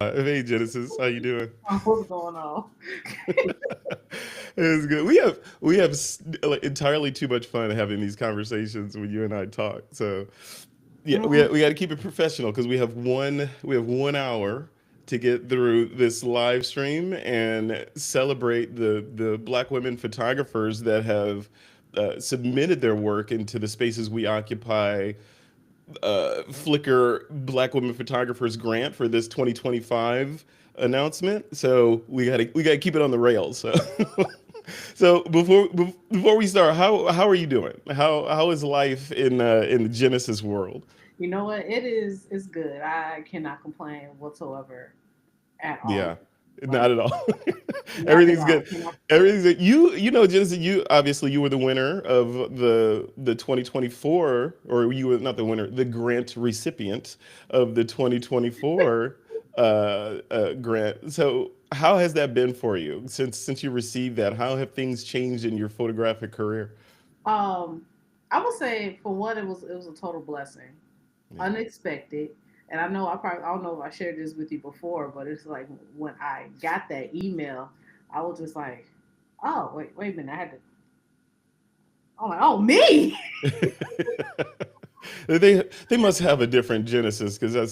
Hey Genesis, how you doing? What's going on? It's good. Like, entirely too much fun having these conversations when you and I talk. So yeah, Mhm. we got to keep it professional because we have 1 hour to get through this live stream and celebrate the Black women photographers that have submitted their work into the spaces we occupy Flickr Black Women Photographers Grant for this 2025 announcement. So we gotta keep it on the rails. So so before we start, how are you doing? How is life in the Genesis world? You know what? It's good. I cannot complain whatsoever at all. Yeah, Like not at all. not at Everything's all. good. Cannot complain. Everything's good. You know, Genesis. You obviously you were the winner of the 2024, or you were not the winner, the grant recipient of the 2024 grant. So how has that been for you since you received that? How have things changed in your photographic career? Um, I would say for one, it was a total blessing, Yeah. unexpected. And I don't know if I shared this with you before, but it's like when I got that email, I was just like, oh wait a minute, I had to. I'm like, oh me. They must have a different Genesis because I'm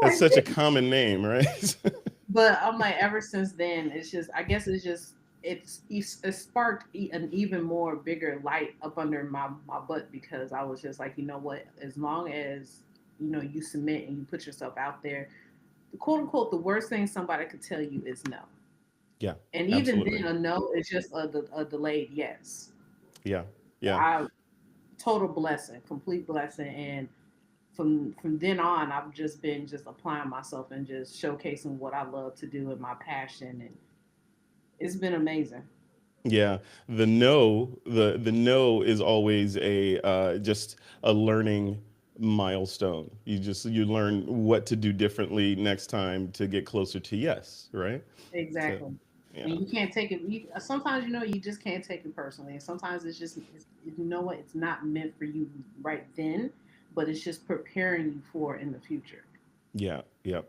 that's like, such a common name, right? but I'm like, ever since then, it's just, I guess it sparked an even more bigger light up under my butt because I was just like, you know what? As long as you submit and you put yourself out there, the quote unquote the worst thing somebody could tell you is no, Yeah, and even absolutely. then, a no is just a delayed yes. Yeah, yeah, I Total blessing, complete blessing, and from then on, I've just been just applying myself and just showcasing what I love to do and my passion, and it's been amazing. yeah. The no is always a just a learning milestone. You learn what to do differently next time to get closer to yes, right? So Exactly. yeah, And you can't take it. Sometimes you just can't take it personally. And sometimes you know what, it's not meant for you right then, but it's just preparing you for in the future. yeah, yeah.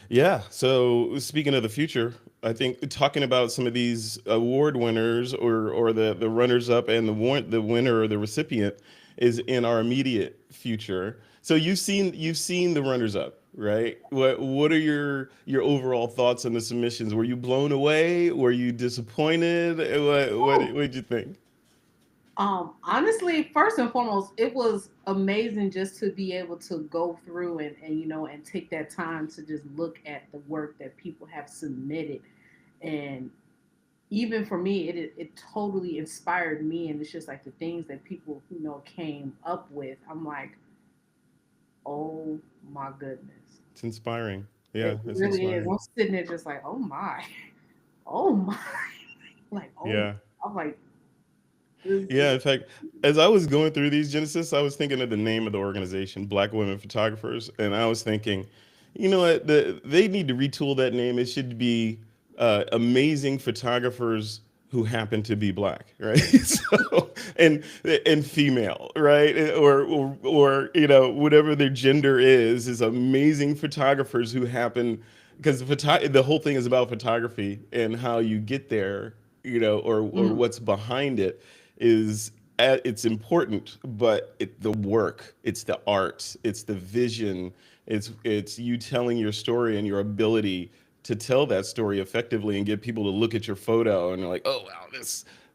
Yeah. So speaking of the future, I think talking about some of these award winners or the runners up and the winner or the recipient is in our immediate future. So you've seen the runners up, right? What are your overall thoughts on the submissions? Were you blown away? Were you disappointed? What did you think? Honestly, first and foremost, it was amazing just to be able to go through and take that time to just look at the work that people have submitted. And even for me, it totally inspired me. And it's just like the things that people came up with. I'm like, oh my goodness. It's inspiring. Yeah, It it's really is. inspiring. I'm sitting there just like, oh my, oh my, like, oh, Yeah. I'm like, this Yeah, is, in fact, as I was going through these Genesis, I was thinking of the name of the organization, Black Women Photographers, and I was thinking, you know what, they need to retool that name. It should be amazing photographers who happen to be black, right? So and female, right? Or you know whatever their gender is amazing photographers who happen because the whole thing is about photography and how you get there, you know, or mm, what's behind it is it's important, but the work, it's the art, it's the vision, it's you telling your story and your ability to tell that story effectively and get people to look at your photo and they're like, oh wow,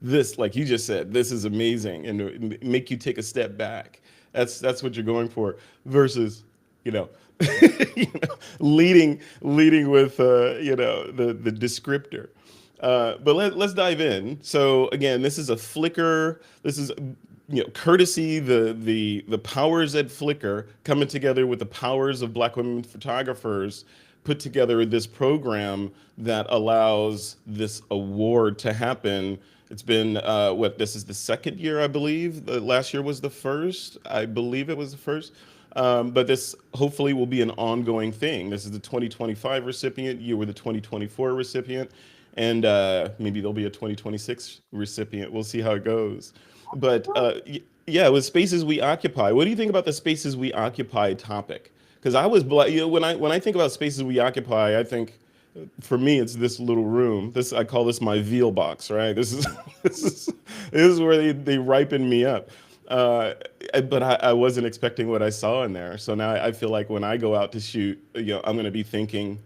this like you just said, this is amazing, and make you take a step back. That's what you're going for versus you know, leading with you know the descriptor. But let's dive in. So again, this is a Flickr. This is courtesy the powers at Flickr coming together with the powers of Black women photographers put together this program that allows this award to happen. It's been what this is the second year, I believe. The last year was the first. I believe it was the first. But this hopefully will be an ongoing thing. This is the 2025 recipient. You were the 2024 recipient, and maybe there'll be a 2026 recipient. We'll see how it goes. But yeah, with spaces we occupy. What do you think about the spaces we occupy topic? because I was when I think about spaces we occupy, I think for me it's this little room. This I call this my veal box, right? This is this is this is where they ripen me up. Uh, but I wasn't expecting what I saw in there. So now I feel like when I go out to shoot, I'm going to be thinking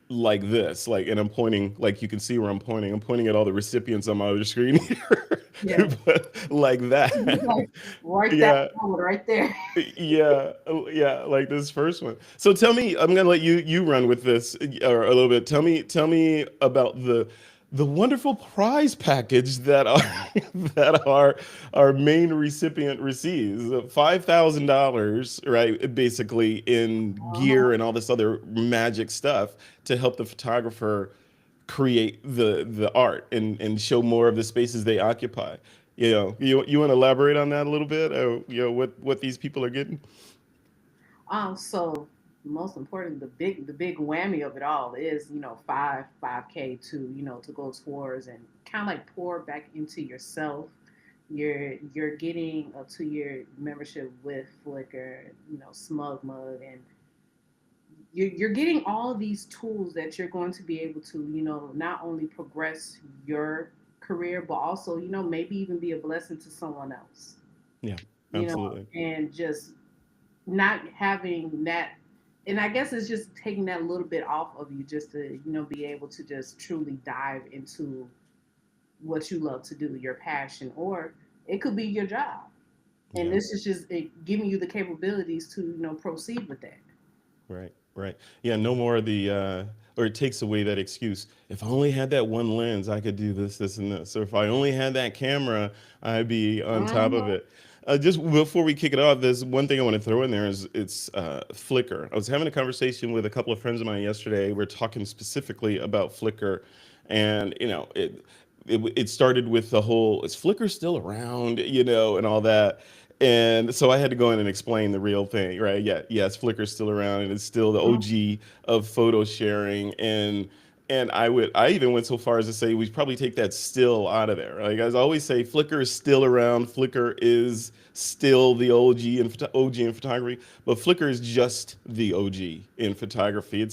like this, like, and I'm pointing, like you can see where I'm pointing. I'm pointing at all the recipients on my other screen here, Yeah. but like that. Like, write that Yeah, down right there. yeah, yeah, like this first one. So tell me, I'm gonna let you run with this or a little bit. Tell me about the wonderful prize package that our that our main recipient receives. $5,000, right? Basically in Uh-huh. gear and all this other magic stuff to help the photographer create the art and show more of the spaces they occupy. You want to elaborate on that a little bit? What these people are getting? So most important, the big whammy of it all is, five K to, to go towards and kind of like pour back into yourself. You're getting a 2-year membership with Flickr, SmugMug, and you're getting all these tools that you're going to be able to, not only progress your career, but also, maybe even be a blessing to someone else, Yeah, you know, absolutely. and just not having that. And I guess it's just taking that little bit off of you just to, be able to just truly dive into what you love to do, your passion, or it could be your job. And Yeah. this is just giving you the capabilities to, proceed with that. Right, right. Yeah, no more of the or it takes away that excuse. If I only had that one lens, I could do this, this, and this. Or if I only had that camera, I'd be on top of Mhm. it. Just before we kick it off, there's one thing I want to throw in there is it's Flickr. I was having a conversation with a couple of friends of mine yesterday. We're talking specifically about Flickr, and it started with the whole is Flickr still around, and all that. And so I had to go in and explain the real thing, right? Yeah, yes, Flickr's still around and it's still the OG of photo sharing. And I even went so far as to say we probably take that still out of there. Like as I always say, Flickr is still around. Flickr is still the OG in photography, but Flickr is just the OG in photography.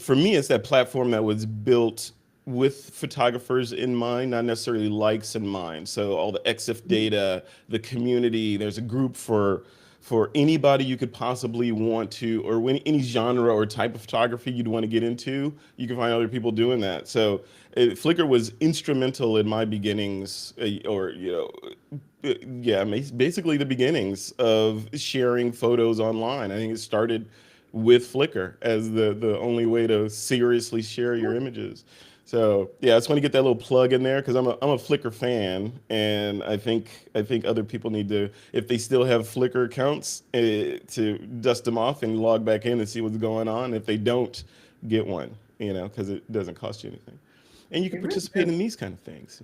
For me, it's that platform that was built with photographers in mind, not necessarily likes in mind. So all the EXIF data, the community, there's a group for anybody you could possibly want to, or any genre or type of photography you'd want to get into, you can find other people doing that. So Flickr was instrumental in my beginnings, or yeah, basically the beginnings of sharing photos online. I think it started with Flickr as the only way to seriously share your images. So yeah, I just want to get that little plug in there because I'm a Flickr fan, and I think other people need to, if they still have Flickr accounts, to dust them off and log back in and see what's going on. If they don't, get one, because it doesn't cost you anything, and you can It really participate in does. these kind of things.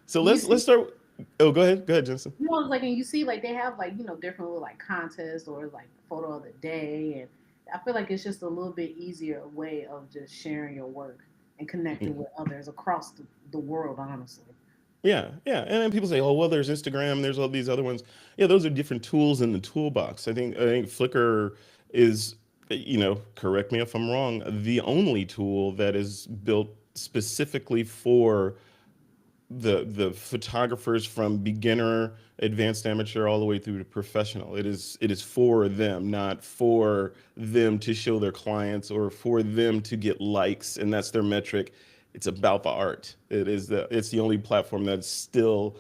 So You let's see, start. Oh, go ahead, Jensen. it's like, and you see, like they have like, different little like contests or like photo of the day, and I feel like it's just a little bit easier way of just sharing your work and connecting with others across the world. Honestly, Yeah, yeah. And then people say, "Oh, well, there's Instagram, there's all these other ones." Yeah, those are different tools in the toolbox. I think Flickr is, correct me if I'm wrong, the only tool that is built specifically for the photographers from beginner, advanced amateur, all the way through to professional. It is for them, not for them to show their clients or for them to get likes, and that's their metric. It's about the art. It's the only platform that's still,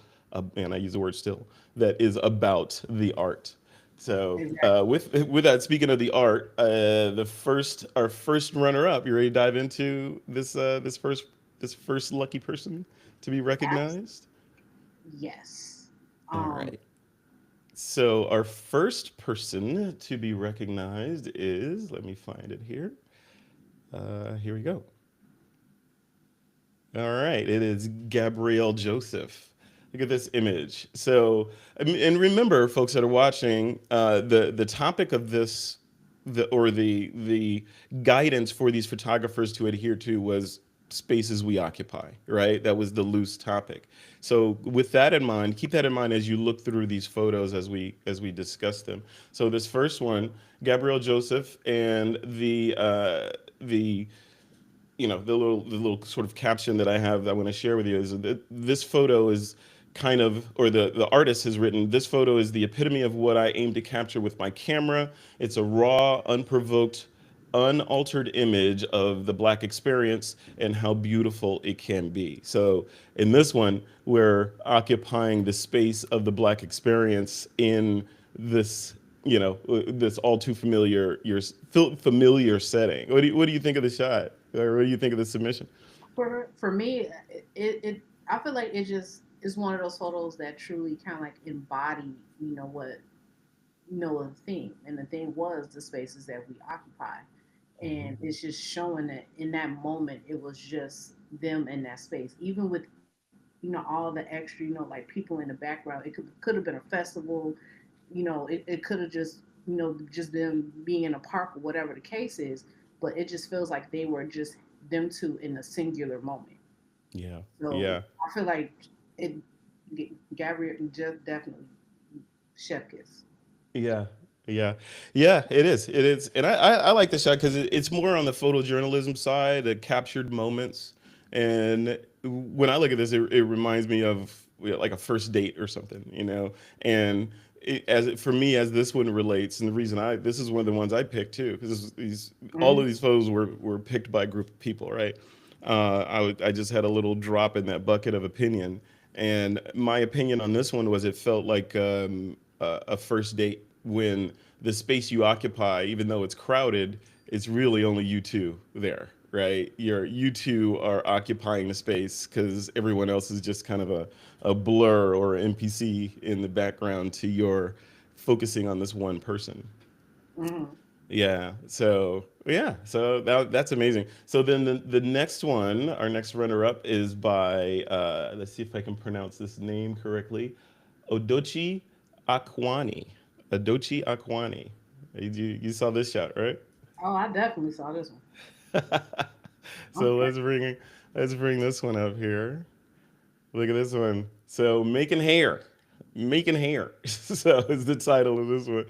and I use the word still, that is about the art. So exactly. with that, speaking of the art, our first runner up. You ready to dive into this first lucky person to be recognized? Yes. All Um, right. So our first person to be recognized is, let me find it here. Here we go. All right, it is Gabrielle Joseph. Look at this image. So, and remember, folks that are watching, the topic of the guidance for these photographers to adhere to was spaces we occupy, right? That was the loose topic. So with that in mind, keep that in mind as you look through these photos as we discuss them. So this first one, Gabrielle Joseph, and the the little sort of caption that I have that I want to share with you is that this photo is kind of, or the artist has written, this photo is the epitome of what I aim to capture with my camera. It's a raw, unprovoked, unaltered image of the Black experience and how beautiful it can be. So in this one, we're occupying the space of the Black experience in this, this all too familiar setting. What do you think of the shot? Or what do you think of the submission? For me, it I feel like it just is one of those photos that truly kind of like embody, what the theme, and the theme was the spaces that we occupy, and it's just showing that in that moment it was just them in that space, even with all the extra, like people in the background. It could have been a festival, it could have just just them being in a park or whatever the case is, but it just feels like they were just them two in a singular moment. Yeah, So yeah, I feel like it. Gabrielle just definitely chef kiss. yeah, yeah, yeah. It is. It is, and I like the shot because it's more on the photojournalism side, the captured moments. And when I look at this, it reminds me of like a first date or something, And for me, as this one relates, and the reason this is one of the ones I picked too, because these all Mm-hmm. of these photos were picked by a group of people, right? I just had a little drop in that bucket of opinion, and my opinion on this one was it felt like a first date when the space you occupy, even though it's crowded, it's really only you two there, right? You two are occupying the space because everyone else is just kind of a blur or an NPC in the background to your focusing on this one person. Mm-hmm. Yeah. So yeah. So that's amazing. So then the next one, our next runner up is by let's see if I can pronounce this name correctly, Odochi Awani. Odochi Awani. You saw this shot, right? Oh, I definitely saw this one. So Okay. let's bring this one up here. Look at this one. So making hair. So is the title of this one,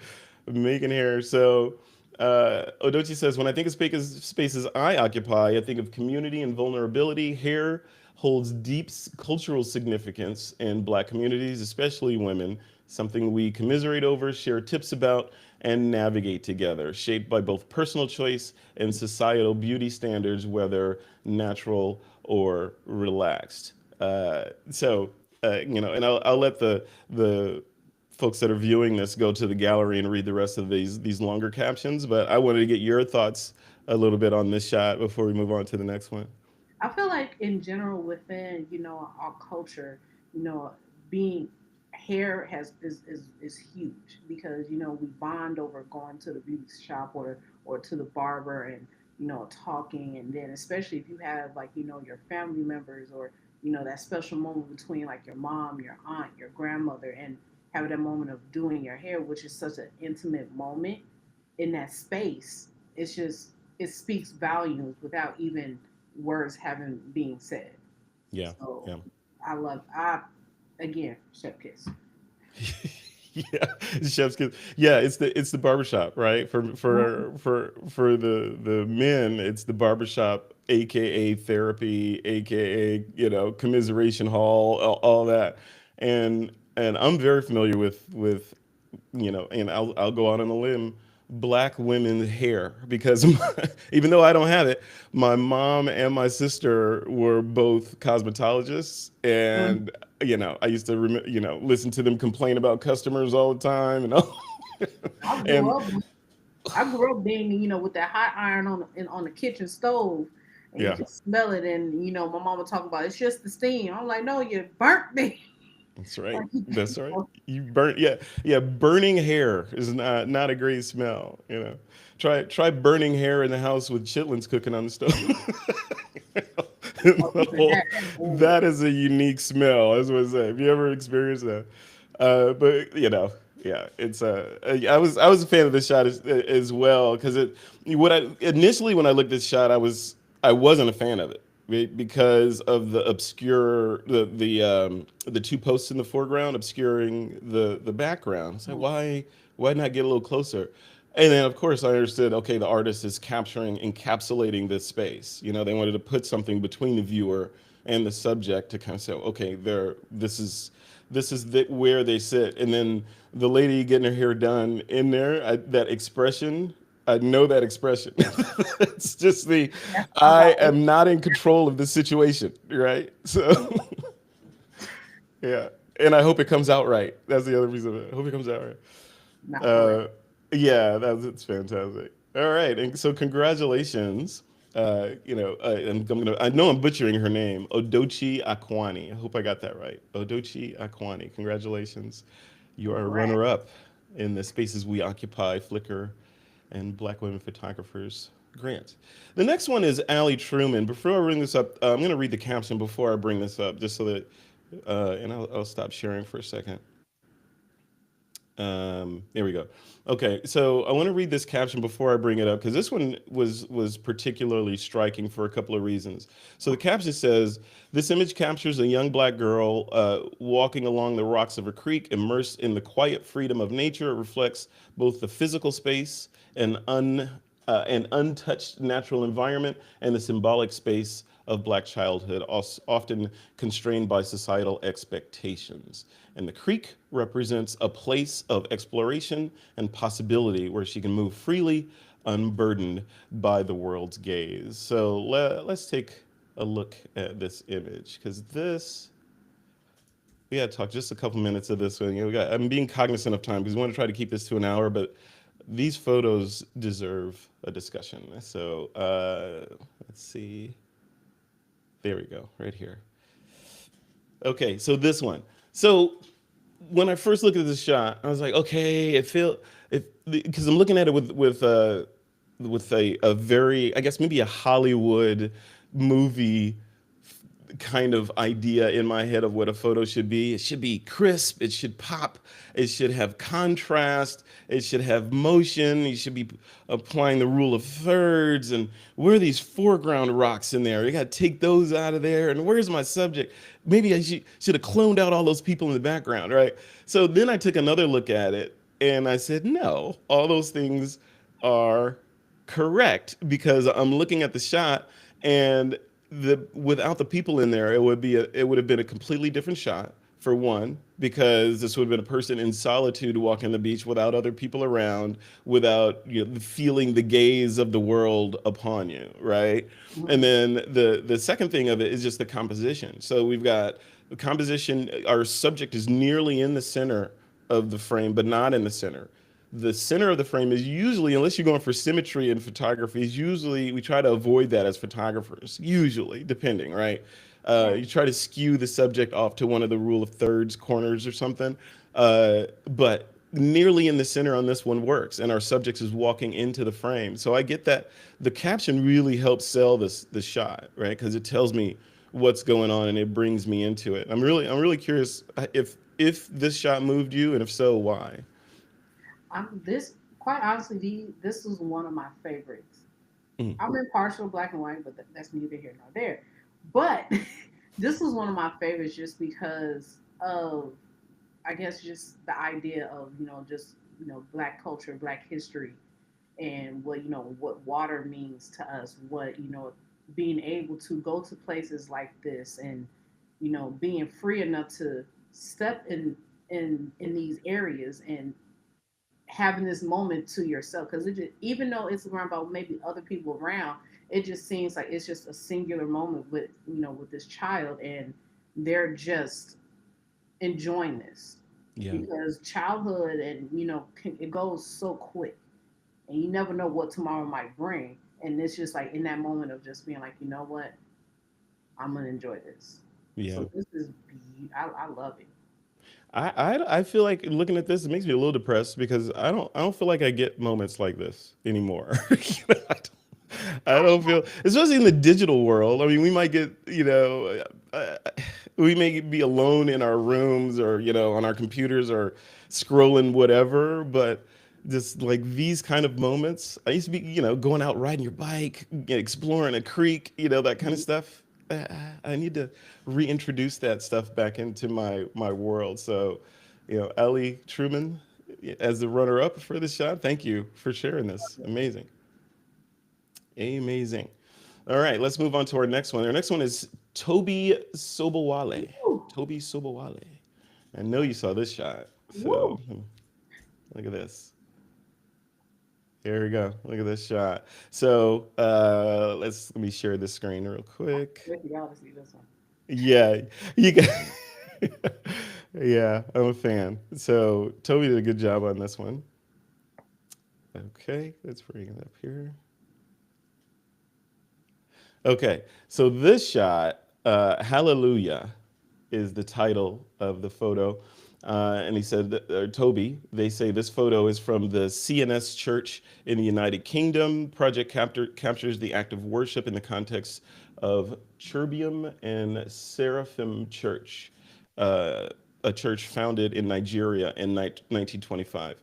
making hair. So Odochi says, when I think of spaces I occupy, I think of community and vulnerability. Hair holds deep cultural significance in Black communities, especially women. Something we commiserate over, share tips about, and navigate together, shaped by both personal choice and societal beauty standards, whether natural or relaxed. And I'll let the folks that are viewing this go to the gallery and read the rest of these longer captions. But I wanted to get your thoughts a little bit on this shot before we move on to the next one. I feel like in general within our culture, you know, being hair is huge because we bond over going to the beauty shop or to the barber and talking, and then especially if you have like your family members or that special moment between like your mom, your aunt, your grandmother, and having that moment of doing your hair, which is such an intimate moment in that space. It's just it speaks volumes without even words having being said. Yeah, So yeah. I again chef kiss. Yeah, chef's kiss. Yeah, it's the barbershop, right? For Mhm. for for for the men, it's the barbershop, aka therapy, aka commiseration hall, all that. And I'm very familiar and I'll go out on a limb, Black women's hair because even though I don't have it, my mom and my sister were both cosmetologists, Mm. and I used to listen to them complain about customers all the time, I grew and up I grew up being with that hot iron on the kitchen stove, and you yeah, can smell it, and my mama talking about it's just the steam. I'm like, no, you burnt me. that's right. Like, That's right. You burn, yeah, yeah. Burning hair is not a great smell. Try burning hair in the house with chitlins cooking on the stove. oh, you can have that. Ooh. That is a unique smell. That's what I say. Have you ever experienced that? But yeah, it's I was a fan of this shot as well because it what I initially when I looked at this shot I wasn't a fan of it right? Because of the obscure the two posts in the foreground obscuring the background. It's like Mhm. why not get a little closer? And then of course I understood. Okay, the artist is encapsulating this space. You know, they wanted to put something between the viewer and the subject to kind of say, okay, there, where they sit, and then the lady getting her hair done in there, that expression. I know that expression. It's just the That's my I vibe. am not in control of the situation, right? So yeah, and I hope it comes out right. That's the other reason. I hope it comes out right. Not for real. Yeah, it's fantastic. All right, and so congratulations. And I know I'm butchering her name, Odochi Awani. I hope I got that right. Odochi Awani. Congratulations. You are a Congrats. runner-up in the Spaces We Occupy Flickr and Black Women Photographers grant. The next one is Allie Truman. Before I bring this up, I'm going to read the caption before I bring this up, just so that, and I'll stop sharing for a second. There we go. Okay, so I want to read this caption before I bring it up because this one was particularly striking for a couple of reasons. So the caption says, "This image captures a young black girl walking along the rocks of a creek, immersed in the quiet freedom of nature. It reflects both the physical space and an untouched natural environment and the symbolic space of black childhood, often constrained by societal expectations. And the creek represents a place of exploration and possibility where she can move freely, unburdened by the world's gaze." So let's take a look at this image because we got to talk just a couple minutes of this one. I'm being cognizant of time because we want to try to keep this to an hour, but these photos deserve a discussion. So let's see. There we go, right here. Okay, so this one. So when I first looked at this shot, I was like, okay, because I'm looking at it with a very, I guess maybe a Hollywood movie kind of idea in my head of what a photo should be. It should be crisp, it should pop, it should have contrast, it should have motion, you should be applying the rule of thirds. And where are these foreground rocks in there? You got to take those out of there. And where's my subject? Maybe I should have cloned out all those people in the background, right? So then I took another look at it and I said, no, all those things are correct because I'm looking at the shot and without the people in there, it would have been a completely different shot. For one, because this would have been a person in solitude walking the beach without other people around, without feeling the gaze of the world upon you, right? And Mhm. then the second thing of it is just the composition. So we've got the composition. Our subject is nearly in the center of the frame, but not in the center. The center of the frame is usually, unless you're going for symmetry in photography, is usually we try to avoid that as photographers. Usually, depending, right? Yeah. You try to skew the subject off to one of the rule of thirds corners or something. But nearly in the center on this one works, and our subject is walking into the frame. So I get that the caption really helps sell the shot, right? Because it tells me what's going on and it brings me into it. I'm really curious if this shot moved you, and if so, why? This quite honestly, this is one of my favorites. Mm, I'm impartial black and white, but that's neither here nor there. But this was one of my favorites just because of, I guess, just the idea of just black culture, black history, and what water means to us. What being able to go to places like this and being free enough to step in these areas and having this moment to yourself because even though it's around about maybe other people around, it just seems like it's just a singular moment with with this child, and they're just enjoying this yeah. because childhood and it goes so quick and you never know what tomorrow might bring, and it's just like in that moment of just being like, you know what, I'm gonna enjoy this. Yeah. So this is I love it. I feel like looking at this, it makes me a little depressed because I don't feel like I get moments like this anymore. I don't feel, especially in the digital world. I mean, we might get, we may be alone in our rooms or, on our computers or scrolling whatever, but just like these kind of moments, I used to be, going out riding your bike, exploring a creek, that kind of stuff. I need to reintroduce that stuff back into my world. So, Ellie Truman, as the runner up for this shot, thank you for sharing this. Amazing. Amazing. All right, let's move on to our next one. Our next one is Toby Sobowale. Woo, Toby Sobowale. I know you saw this shot. So, woo. look at this. Here we go. Look at this shot. So, let me share this screen real quick. With y'all to see this one. Yeah, you got. Yeah, I'm a fan. So Toby did a good job on this one. Okay, let's bring it up here. Okay, so this shot, Hallelujah, is the title of the photo. And he said, Toby, they say this photo is from the CNS Church in the United Kingdom. Project captures the act of worship in the context of Cherubim and Seraphim Church, uh, a church founded in Nigeria in 1925.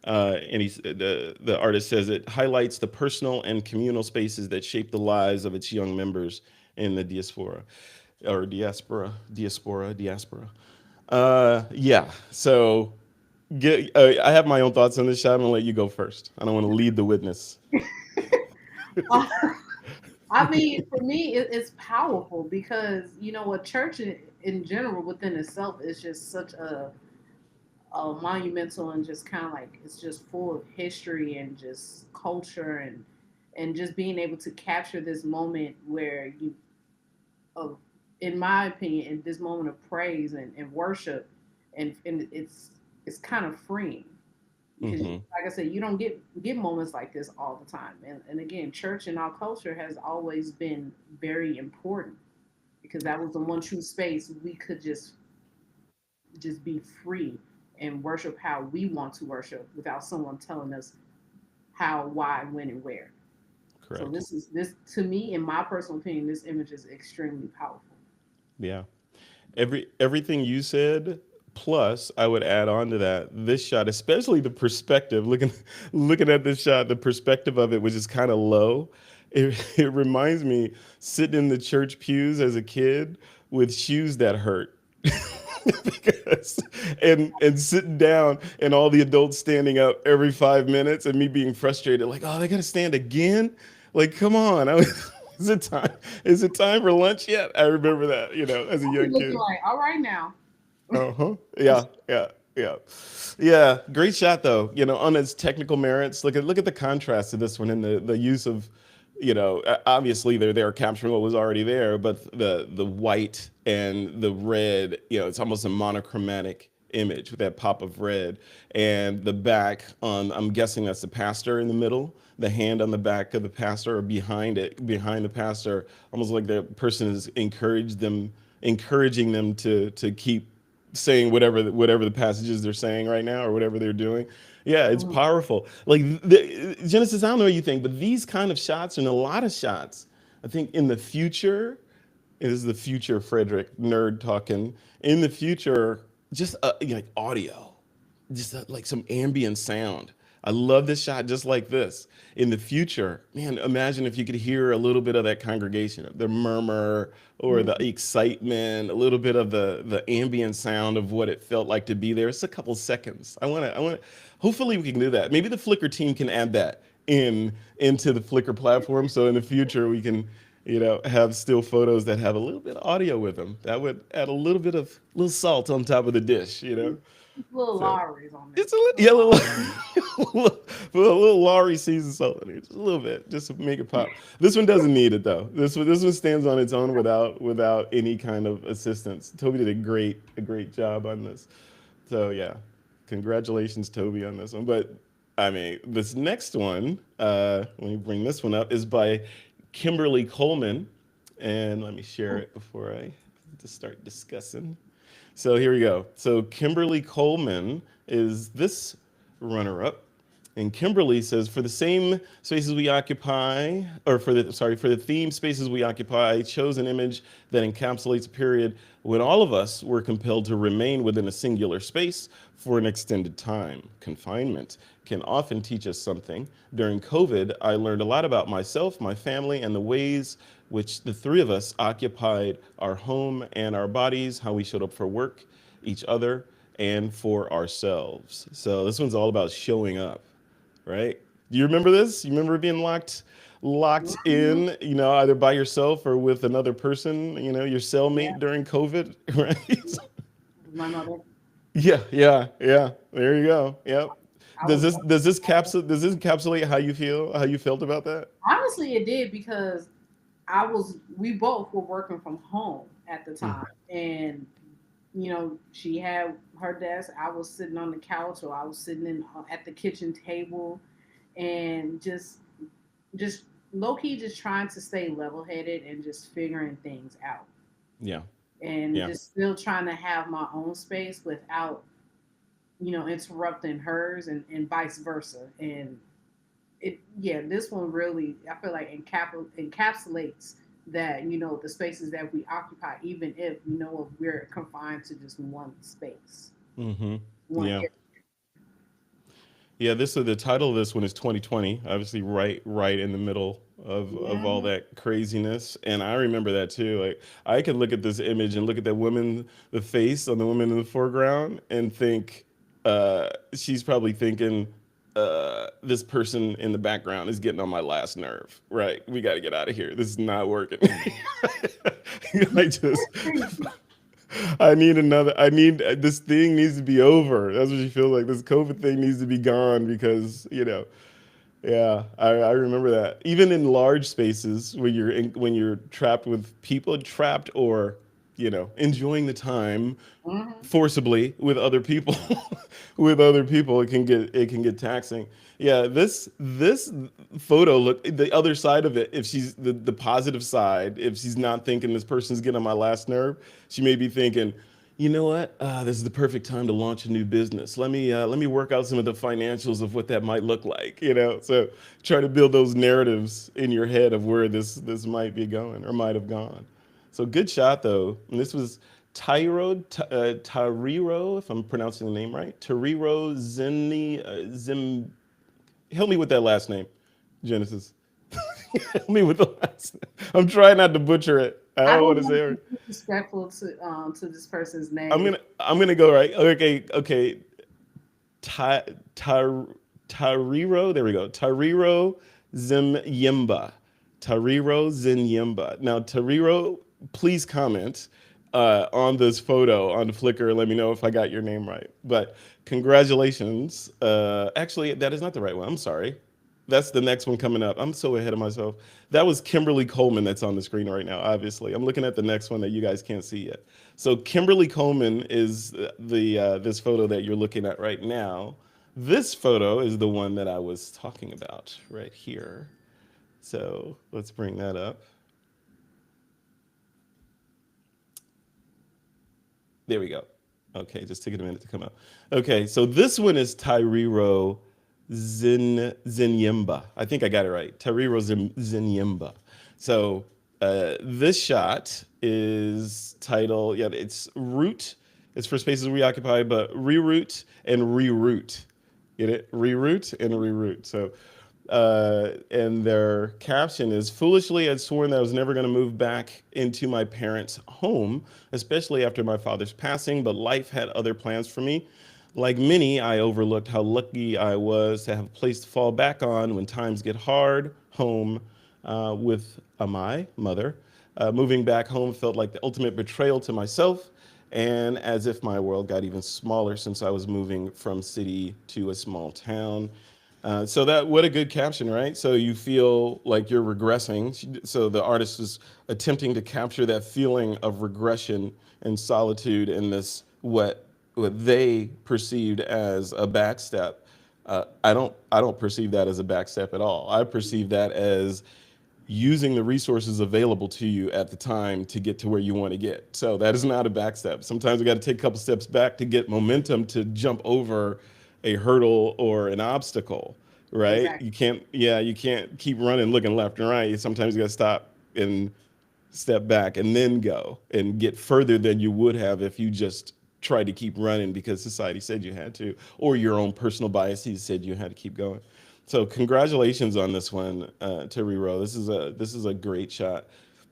And the artist says it highlights the personal and communal spaces that shape the lives of its young members in the diaspora. Yeah. So I have my own thoughts on this shot. I'm gonna let you go first. I don't want to lead the witness. I mean, for me, it's powerful because a church in general within itself is just such a monumental and just kind of like it's just full of history and just culture and just being able to capture this moment where of in my opinion in this moment of praise and worship and it's kind of freeing because Hmm. like I said, you don't get moments like this all the time. And again, church in our culture has always been very important because that was the one true space we could just be free and worship how we want to worship without someone telling us how, why, when, and where. So Correct. this to me, in my personal opinion, this image is extremely powerful. Yeah. Everything you said, plus I would add on to that this shot, especially the perspective. Looking at this shot, the perspective of it, which is kind of low. It reminds me sitting in the church pews as a kid with shoes that hurt. because and sitting down and all the adults standing up every 5 minutes and me being frustrated, like, oh, they gotta stand again? Like, come on. Is it time? Is it time for lunch yet? I remember that, as a I'll be young looking kid. like, all right now. Uh-huh. Yeah, yeah, yeah. Yeah, great shot though. On its technical merits. Look at the contrast to this one and the use of, obviously they're there capturing what was already there, but the white and the red, it's almost a monochromatic image with that pop of red. And the back on, I'm guessing that's the pastor in the middle, the hand on the back of the pastor or behind the pastor, almost like the person is encouraging them to keep saying whatever the passages they're saying right now or whatever they're doing. Yeah, it's Mhm. powerful. Like Genesis, I don't know what you think, but these kind of shots and a lot of shots, I think in the future, it is the future, Frederick, nerd talking. In the future, just like audio, just like some ambient sound. I love this shot just like this. In the future, man, imagine if you could hear a little bit of that congregation, the murmur or the Mhm. excitement, a little bit of the ambient sound of what it felt like to be there. It's a couple seconds. I want to. Hopefully, we can do that. Maybe the Flickr team can add that into the Flickr platform, so in the future we can, have still photos that have a little bit of audio with them. That would add a little salt on top of the dish. Little So lotteries on there. it's a little, Little yeah, lottery. a little Laurie season salt in it, just a little bit, just to make it pop. This one doesn't need it though. This one stands on its own without any kind of assistance. Toby did a great job on this. So yeah, congratulations, Toby, on this one. But I mean, this next one, let me bring this one up, is by Kimberly Coleman, and let me share it before I just start discussing. So here we go. So Kimberly Coleman is this runner-up, And Kimberly says, for the same spaces we occupy, or for the theme spaces we occupy, I chose an image that encapsulates a period when all of us were compelled to remain within a singular space for an extended time. Confinement can often teach us something. During COVID, I learned a lot about myself, my family, and the ways which the three of us occupied our home and our bodies, how we showed up for work, each other, and for ourselves. So this one's all about showing up, right? Do you remember this? You remember being locked Mhm. in, either by yourself or with another person, your Yeah. cellmate during COVID, right? My mother. Yeah, yeah, yeah. There you go. Yep. I Does was this does this capsule does this encapsulate how you felt about that? honestly it did because we both were working from home at the time, and she had her desk. I was sitting on the couch, or I was sitting at the kitchen table, and just low key just trying to stay level headed and just figuring things out, Yeah, and yeah. just still trying to have my own space without interrupting hers, and vice versa. And this one really, I feel like encapsulates that, the spaces that we occupy, even if if we're confined to just one space, Mm-hmm. one Yeah. area. Yeah, the title of this one is 2020, obviously right in the middle of all Mhm. that craziness. And I remember that too. Like I could look at this image and look at that woman, the face on the woman in the foreground, and think she's probably thinking this person in the background is getting on my last nerve. Right? We got to get out of here. This is not working. I just I need this thing needs to be over. That's what she feels like. This COVID thing needs to be gone because, yeah, I remember that. Even in large spaces when you're trapped with people, trapped or, enjoying the time Mhm. forcibly with other people, it can get taxing. Yeah, this photo, look the other side of it. If she's the positive side, if she's not thinking this person's getting on my last nerve, she may be thinking, you know what, this is the perfect time to launch a new business. Let me work out some of the financials of what that might look like. So try to build those narratives in your head of where this might be going or might have gone. So good shot though. And this was Tyro, if I'm pronouncing the name right. Tyro Zim. Help me with that last name, Genesis. Help me with the last name. I'm trying not to butcher it. I I don't want don't to want say to it. be disrespectful to this person's I'm name. gonna I'm gonna go right. Okay, okay. Ty, Ty, Tariro, there we go. Tariro Zenymba. Tariro Zenymba. Now, Tariro, please comment on this photo on Flickr. Let me know if I got your name right. But congratulations. Actually, that is not the right one. I'm sorry. That's the next one coming up. I'm so ahead of myself. That was Kimberly Coleman that's on the screen right now, obviously. I'm looking at the next one that you guys can't see yet. So Kimberly Coleman is the this photo that you're looking at right now. This photo is the one that I was talking about right here. So let's bring that up. There we go. Okay, just took it a minute to come up. Okay, so this one is Tyriro Zenyemba. I think I got it right. Tyriro Zenyemba. So this shot is titled, yeah, it's Root. It's for spaces we occupy, but reroute and reroute. Get it? Reroute and reroute. So and their caption is, foolishly I'd sworn that I was never going to move back into my parents' home, especially after my father's passing, but life had other plans for me. Like many, I overlooked how lucky I was to have a place to fall back on when times get hard. Home with my mother. Moving back home felt like the ultimate betrayal to myself, and as if my world got even smaller since I was moving from city to a small town. So that what a good caption, right? So you feel like you're regressing. So the artist is attempting to capture that feeling of regression and solitude in this what they perceived as a backstep. I don't perceive that as a backstep at all. I perceive that as using the resources available to you at the time to get to where you want to get. So that is not a backstep. Sometimes we got to take a couple steps back to get momentum to jump over a hurdle or an obstacle. right? Exactly. You can't keep running looking left and right. Sometimes you got to stop and step back and then go and get further than you would have if you just tried to keep running because society said you had to, or your own personal biases said you had to keep going. So congratulations on this one, to Rero. This is a great shot.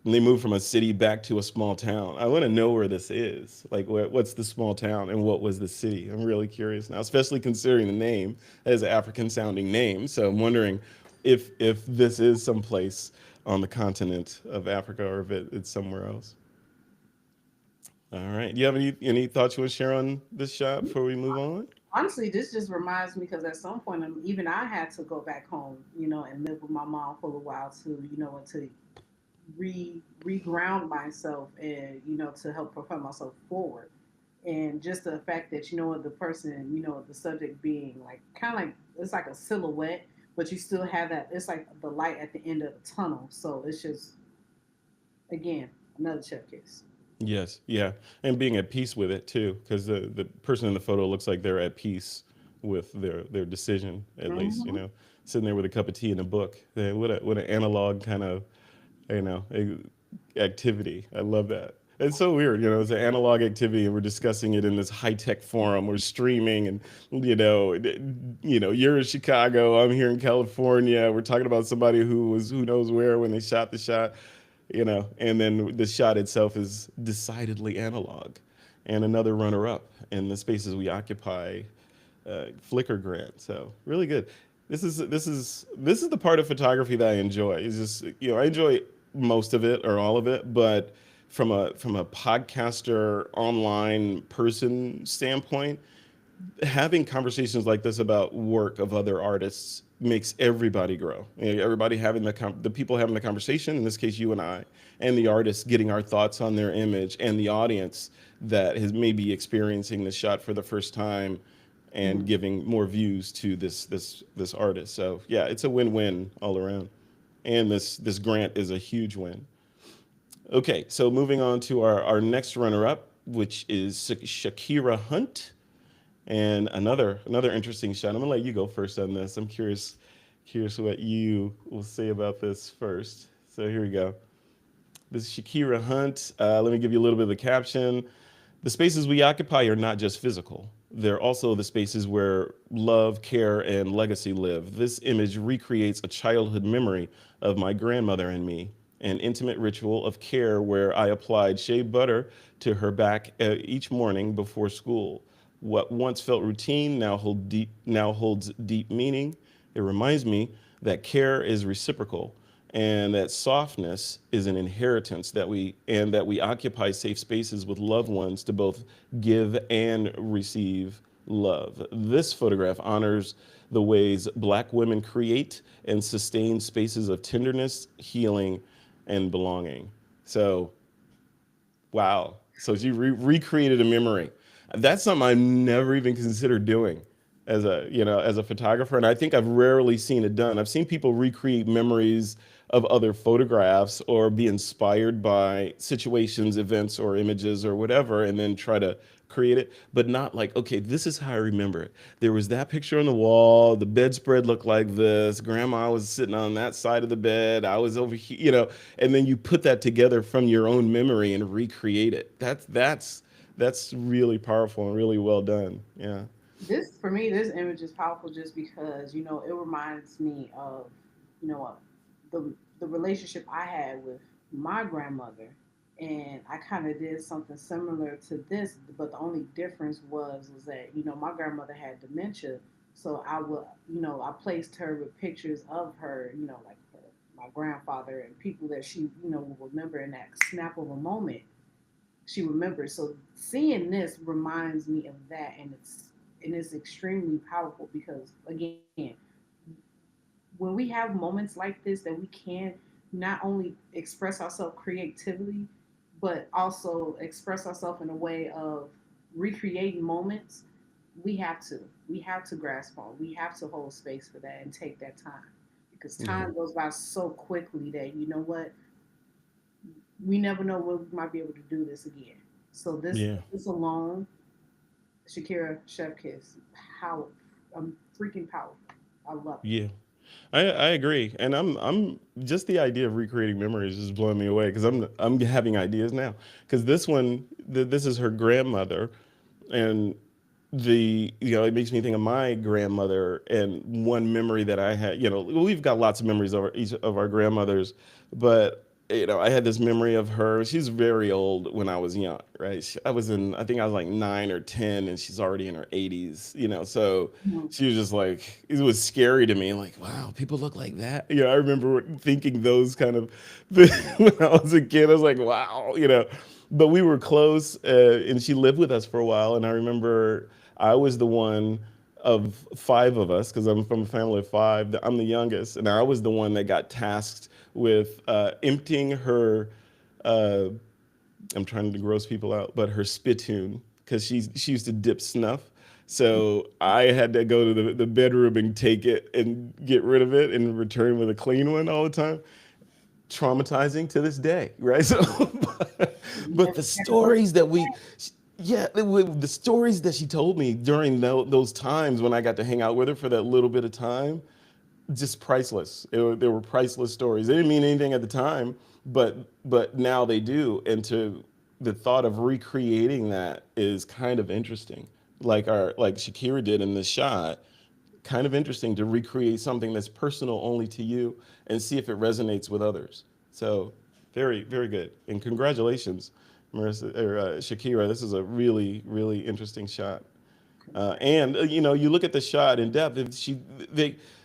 And they moved from a city back to a small town. I want to know where this is. Like, what's the small town and what was the city? I'm really curious now, especially considering the name as an African-sounding name. So I'm wondering if this is someplace on the continent of Africa or if it's somewhere else. All right. Do you have any thoughts you want to share on this shot before we move on? Honestly, this just reminds me because at some point, even I had to go back home, and live with my mom for a while to reground myself and to help propel myself forward. And just the fact that the person, the subject being like kind of like it's like a silhouette, but you still have that. It's like the light at the end of the tunnel. So it's just again another chef kiss. Yes, yeah, and being at peace with it too, because the person in the photo looks like they're at peace with their decision, at least, Hmm. sitting there with a cup of tea and a book. What an analog kind of, you know activity. I love that. It's so weird, it's an analog activity, and we're discussing it in this high tech forum. We're streaming, and you're in Chicago, I'm here in California. We're talking about somebody who was who knows where when they shot the shot, and then the shot itself is decidedly analog. And another runner-up in the spaces we occupy, Flickr grant. So really good. This is the part of photography that I enjoy. Is just I enjoy most of it or all of it, but from a podcaster online person standpoint, having conversations like this about work of other artists makes everybody grow. Everybody having the people having the conversation, in this case you and I, and the artists getting our thoughts on their image, and the audience that is maybe experiencing this shot for the first time and Hmm. giving more views to this artist. So yeah, it's a win-win all around. And this grant is a huge win. Okay, so moving on to our next runner-up, which is Shakira Hunt. And another interesting shot. I'm gonna let you go first on this. I'm curious what you will say about this first. So here we go. This is Shakira Hunt. Let me give you a little bit of the caption. The spaces we occupy are not just physical. They're also the spaces where love, care, and legacy live. This image recreates a childhood memory of my grandmother and me, an intimate ritual of care where I applied shea butter to her back each morning before school. What once felt routine now holds deep meaning. It reminds me that care is reciprocal and that softness is an inheritance that we occupy safe spaces with loved ones to both give and receive love. This photograph honors the ways Black women create and sustain spaces of tenderness, healing, and belonging. So, wow. So she recreated a memory. That's something I never even considered doing as a photographer, and I think I've rarely seen it done. I've seen people recreate memories of other photographs or be inspired by situations, events, or images or whatever, and then try to create it, but not like, okay, this is how I remember it. There was that picture on the wall, the bedspread looked like this, grandma was sitting on that side of the bed, I was over here, and then you put that together from your own memory and recreate it. That's really powerful and really well done. Yeah. This for me, this image is powerful just because it reminds me of you know uh, the relationship I had with my grandmother, and I kind of did something similar to this, but the only difference was that my grandmother had dementia, so I placed her with pictures of her, like my grandfather and people that she will remember in that snap of a moment she remembers. So seeing this reminds me of that, and it's extremely powerful because again, when we have moments like this that we can not only express ourselves creatively, but also express ourselves in a way of recreating moments, we have to grasp on. We have to hold space for that and take that time because Yeah. time goes by so quickly that what we never know when we might be able to do this again. So Yeah. this alone, Shakira Chef Kiss, power, freaking powerful. I love it. Yeah. I agree, and I'm just the idea of recreating memories is blowing me away because I'm having ideas now. Because this one, this is her grandmother, and it makes me think of my grandmother and one memory that I had. We've got lots of memories of each of our grandmothers, but I had this memory of her. She's very old when I was young, right? I think I was like 9 or 10, and she's already in her 80s. So Mhm. she was just like, it was scary to me. Like, wow, people look like that. I remember thinking those kind of when I was a kid. I was like, wow. But we were close, and she lived with us for a while. And I remember I was the one of five of us because I'm from a family of five. I'm the youngest, and I was the one that got tasked with emptying her. Uh, I'm trying to gross people out, but her spittoon because she used to dip snuff. So I had to go to the bedroom and take it and get rid of it and return with a clean one all the time. Traumatizing to this day, right? So, You but never the had to go stories that yeah, the stories that she told me during those times when I got to hang out with her for that little bit of time, just priceless. They were priceless stories. They didn't mean anything at the time, but now they do. And to the thought of recreating that is kind of interesting. Like Shakira did in this shot, kind of interesting to recreate something that's personal only to you and see if it resonates with others. So very, very good. And congratulations, Shakira. This is a really, really interesting shot. And you look at the shot in depth. And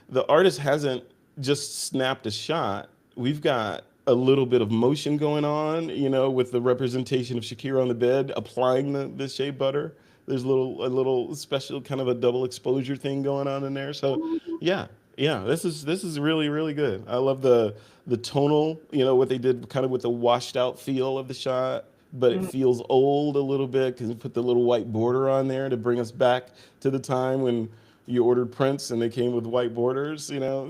the artist hasn't just snapped a shot. We've got a little bit of motion going on, with the representation of Shakira on the bed applying the shea butter. There's a little special kind of a double exposure thing going on in there. So, yeah, yeah, this is really really good. I love the tonal, what they did kind of with the washed out feel of the shot, but it Mhm. feels old a little bit because you put the little white border on there to bring us back to the time when you ordered prints and they came with white borders,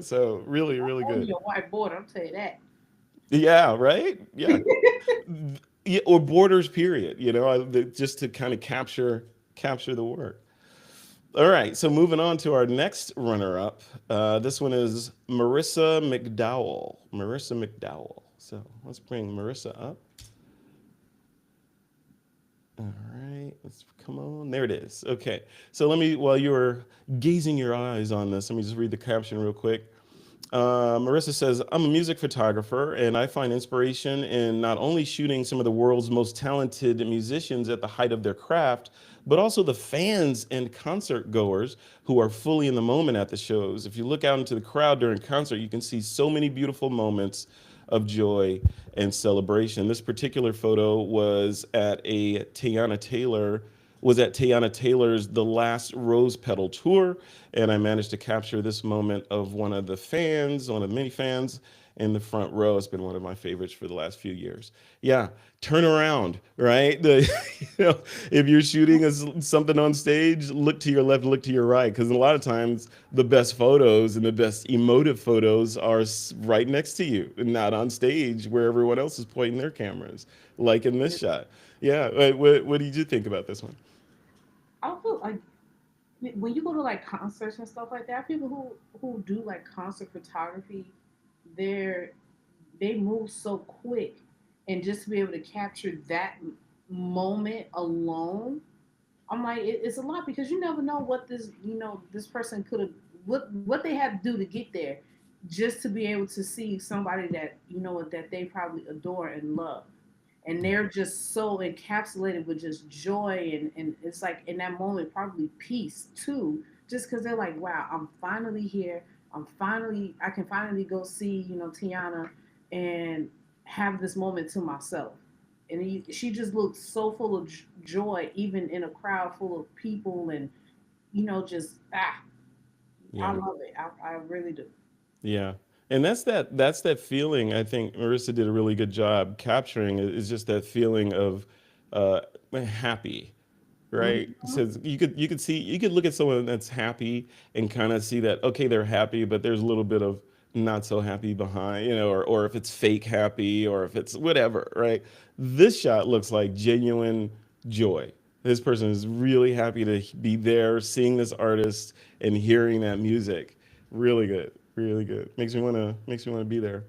So really, really Oh, good. your whiteboard, I'll tell you that. Yeah, right? Yeah. Yeah, or borders period, just to kind of capture the work. All right, so moving on to our next runner up. This one is Marissa McDowell. Marissa McDowell. So let's bring Marissa up. All right, let's come on. There it is. Okay, so while you were gazing your eyes on this, let me just read the caption real quick. Marissa says, I'm a music photographer and I find inspiration in not only shooting some of the world's most talented musicians at the height of their craft, but also the fans and concert goers who are fully in the moment at the shows. If you look out into the crowd during concert, you can see so many beautiful moments of joy and celebration. This particular photo was at Tiana Taylor's The Last Rose Petal tour, and I managed to capture this moment of one of the many fans in the front row. It's been one of my favorites for the last few years. Yeah, turn around, right? You know, if you're shooting something on stage, look to your left, look to your right, because a lot of times the best photos and the best emotive photos are right next to you, and not on stage where everyone else is pointing their cameras, like in this shot. Yeah, what did you think about this one? I feel like when you go to like concerts and stuff like that, people who do like concert photography, they're they move so quick, and just to be able to capture that moment alone, I'm like it's a lot because you never know what this person could have what they had to do to get there, just to be able to see somebody that that they probably adore and love, and they're just so encapsulated with just joy, and it's like in that moment probably peace too, just because they're like, wow, I'm finally here. I can finally go see Tiana and have this moment to myself. And she just looked so full of joy, even in a crowd full of people, and just I Yeah. love it. I really do. Yeah. And that's that feeling I think Marissa did a really good job capturing is just that feeling of uh happy, right? Mhm. So you could look at someone that's happy and kind of see that okay, they're happy, but there's a little bit of not so happy behind, or if it's fake happy or if it's whatever, right? This shot looks like genuine joy. This person is really happy to be there, seeing this artist and hearing that music. Really good, really good. Makes me wanna be there,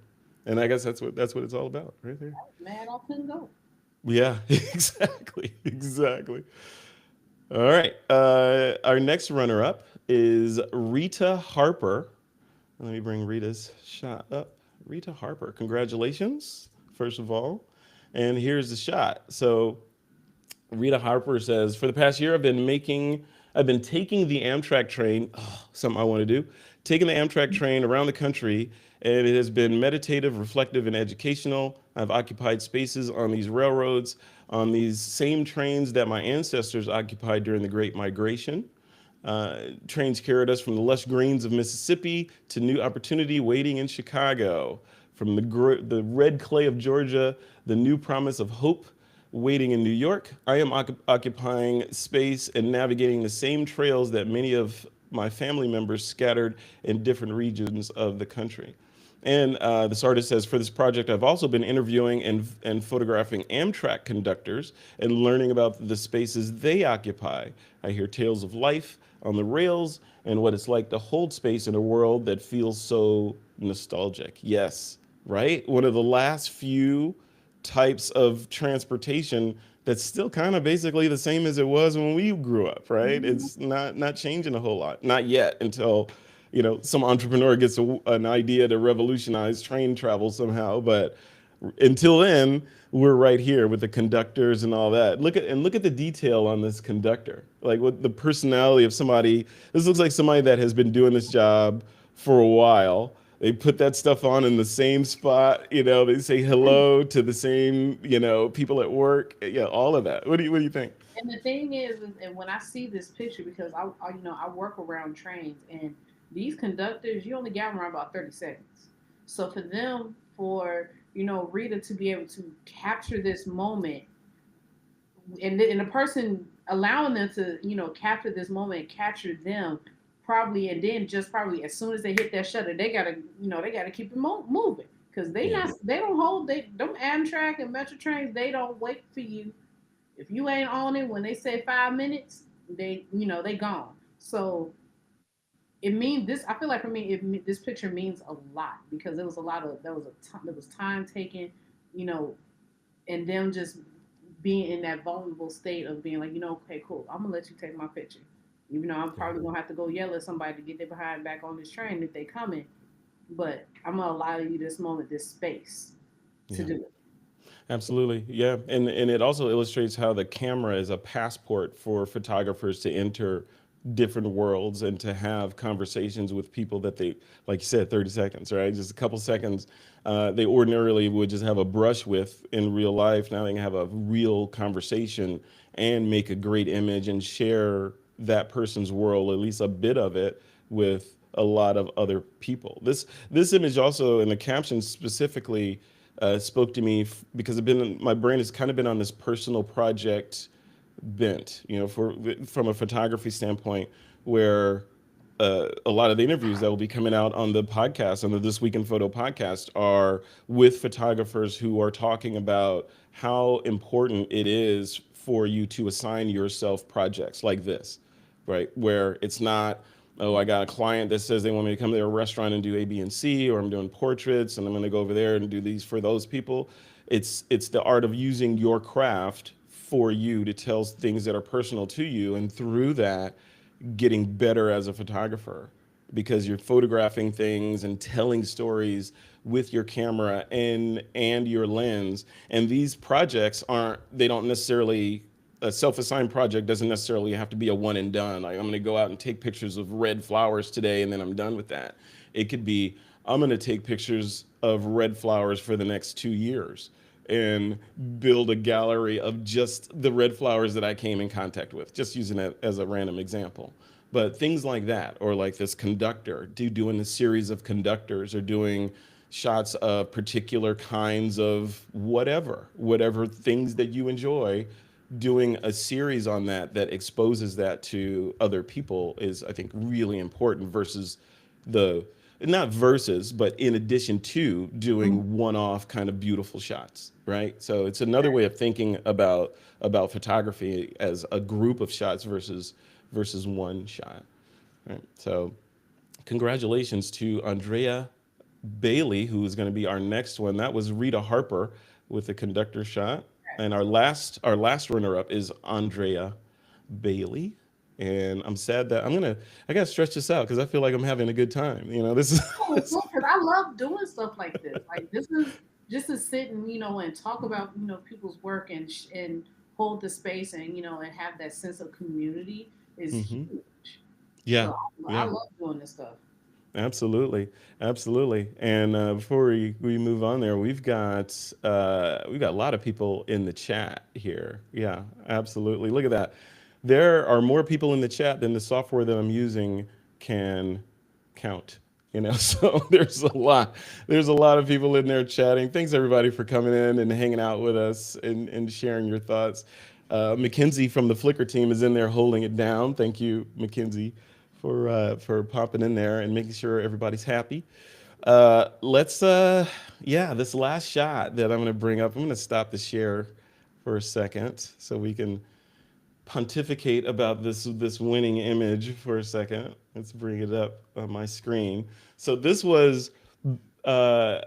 and I guess that's what it's all about, right there. Mad I couldn't go. Yeah, exactly, exactly. All right. Our next runner-up is Rita Harper. Let me bring Rita's shot up. Rita Harper, congratulations, first of all. And here's the shot. So Rita Harper says, for the past year, I've been taking the Amtrak train, oh, something I want to do, taking the Amtrak train around the country, and it has been meditative, reflective, and educational. I've occupied spaces on these railroads, on these same trains that my ancestors occupied during the Great Migration. Trains carried us from the lush greens of Mississippi to new opportunity waiting in Chicago. From the red clay of Georgia, the new promise of hope waiting in New York. I am occupying space and navigating the same trails that many of my family members scattered in different regions of the country. And this artist says, for this project, I've also been interviewing and photographing Amtrak conductors and learning about the spaces they occupy. I hear tales of life on the rails and what it's like to hold space in a world that feels so nostalgic. Yes, right? One of the last few types of transportation that's still kind of basically the same as it was when we grew up, right? Mhm. It's not changing a whole lot, not yet, until some entrepreneur gets an idea to revolutionize train travel somehow. But until then, we're right here with the conductors and all that. Look at the detail on this conductor, like what the personality of somebody. This looks like somebody that has been doing this job for a while. They put that stuff on in the same spot. They say hello to the same, people at work. Yeah, all of that. What do you think? And the thing is, and when I see this picture, because I work around trains, and these conductors, you only got them around about 30 seconds. So for them, for Rita to be able to capture this moment, and the person allowing them to capture this moment and capture them, probably, and then just probably as soon as they hit that shutter, they gotta keep it moving, because Yeah. they don't hold, they don't. Amtrak and Metro trains, they don't wait for you. If you ain't on it when they say 5 minutes, they gone. So it means this. I feel like for me, this picture means a lot, because there was a lot of there was time taken, you know, and them just being in that vulnerable state of being like, okay, cool, I'm gonna let you take my picture. Even though I'm Yeah. probably gonna have to go yell at somebody to get their behind back on this train if they coming, but I'm gonna allow you this moment, this space to Yeah. do it. Absolutely. Yeah. And it also illustrates how the camera is a passport for photographers to enter different worlds and to have conversations with people that they, like you said, 30 seconds, right? Just a couple seconds. They ordinarily would just have a brush with in real life. Now they can have a real conversation and make a great image and share that person's world, at least a bit of it, with a lot of other people. This image also, in the caption specifically, spoke to me because my brain has kind of been on this personal project bent, from a photography standpoint, where a lot of the interviews that will be coming out on the podcast, on the This Week in Photo podcast, are with photographers who are talking about how important it is for you to assign yourself projects like this, right? Where it's not, oh, I got a client that says they want me to come to their restaurant and do A, B, and C, or I'm doing portraits and I'm going to go over there and do these for those people. It's the art of using your craft for you to tell things that are personal to you, and through that, getting better as a photographer, because you're photographing things and telling stories with your camera and your lens. And these projects they don't necessarily, a self-assigned project doesn't necessarily have to be a one and done. Like, I'm going to go out and take pictures of red flowers today and then I'm done with that. It could be, I'm going to take pictures of red flowers for the next 2 years and build a gallery of just the red flowers that I came in contact with, just using it as a random example. But things like that, or like this conductor, doing a series of conductors, or doing shots of particular kinds of whatever things that you enjoy, doing a series on that exposes that to other people is, I think, really important, versus the not versus, but in addition to Mhm. doing one-off kind of beautiful shots, right? So it's another way of thinking about photography as a group of shots versus one shot, right? So Congratulations to Andrea Bailey, who is going to be our next one. That was Rita Harper with the conductor shot. And our last runner up is Andrea Bailey. And I'm sad that I gotta stretch this out because I feel like I'm having a good time. This is Oh, look, 'cause I love doing stuff like this. Like this is just to sit and and talk about people's work and and hold the space and and have that sense of community is hmm huge. yeah, So I yeah. love doing this stuff. Absolutely, absolutely. And before we move on there, we've got a lot of people in the chat here. Yeah, absolutely. Look at that. There are more people in the chat than the software that I'm using can count. So there's a lot of people in there chatting. Thanks everybody for coming in and hanging out with us and sharing your thoughts. Mackenzie from the Flickr team is in there holding it down. Thank you, Mackenzie, for popping in there and making sure everybody's happy. Yeah, this last shot that I'm going to bring up, I'm going to stop the share for a second so we can pontificate about this winning image for a second. Let's bring it up on my screen. So this was uh,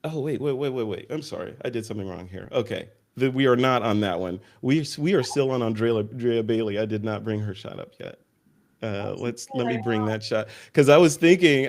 oh, wait. I'm sorry. I did something wrong here. Okay. We are not on that one. We are still on Andrea Bailey. I did not bring her shot up yet. Let me bring that shot because I was thinking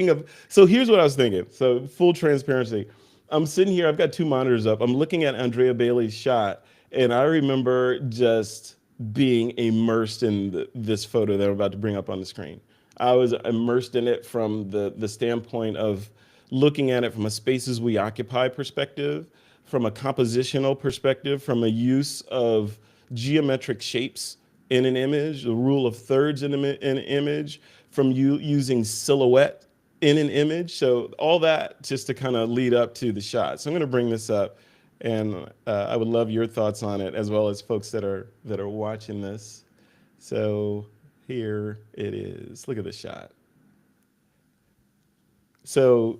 of. So here's what I was thinking. So full transparency, I'm sitting here. I've got two monitors up. I'm looking at Andrea Bailey's shot, and I remember just being immersed in this photo that I'm about to bring up on the screen. I was immersed in it from the standpoint of looking at it from a spaces we occupy perspective, from a compositional perspective, from a use of geometric shapes in an image, the rule of thirds in an image, from you using silhouette in an image. So all that just to kind of lead up to the shot. So I'm going to bring this up, and I would love your thoughts on it as well as folks that are watching this. So here it is. Look at the shot. So,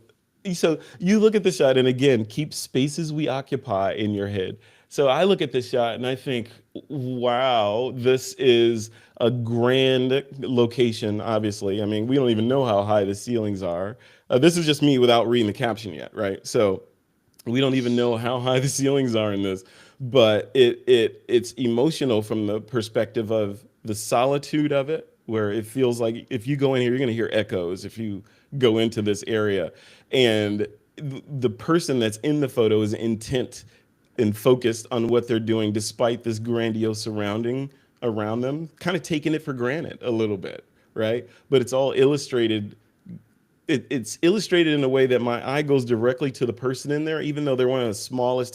so you look at the shot, and again, keep spaces we occupy in your head. So I look at this shot and I think, wow, this is a grand location. Obviously, I mean, we don't even know how high the ceilings are. This is just me without reading the caption yet, right? So we don't even know how high the ceilings are in this, but it's emotional from the perspective of the solitude of it, where it feels like if you go in here, you're going to hear echoes if you go into this area, and the person that's in the photo is intent and focused on what they're doing despite this grandiose surrounding around them, kind of taking it for granted a little bit, right? But it's all illustrated, it's illustrated in a way that my eye goes directly to the person in there, even though they're one of the smallest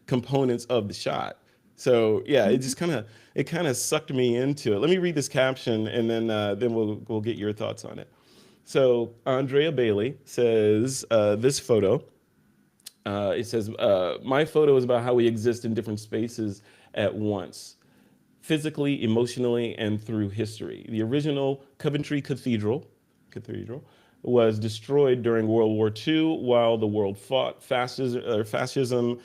components of the shot. So yeah, it kind of sucked me into it. Let me read this caption, and then we'll get your thoughts on it. So Andrea Bailey says this photo. It says my photo is about how we exist in different spaces at once, physically, emotionally, and through history. The original Coventry Cathedral was destroyed during World War II while the world fought fascism,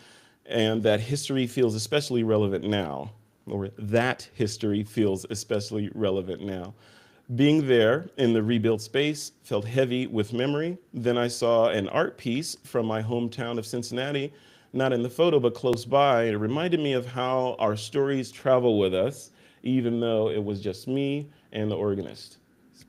and that history feels especially relevant now, or that history feels especially relevant now. Being there in the rebuilt space felt heavy with memory. Then I saw an art piece from my hometown of Cincinnati, not in the photo, but close by. It reminded me of how our stories travel with us, even though it was just me and the organist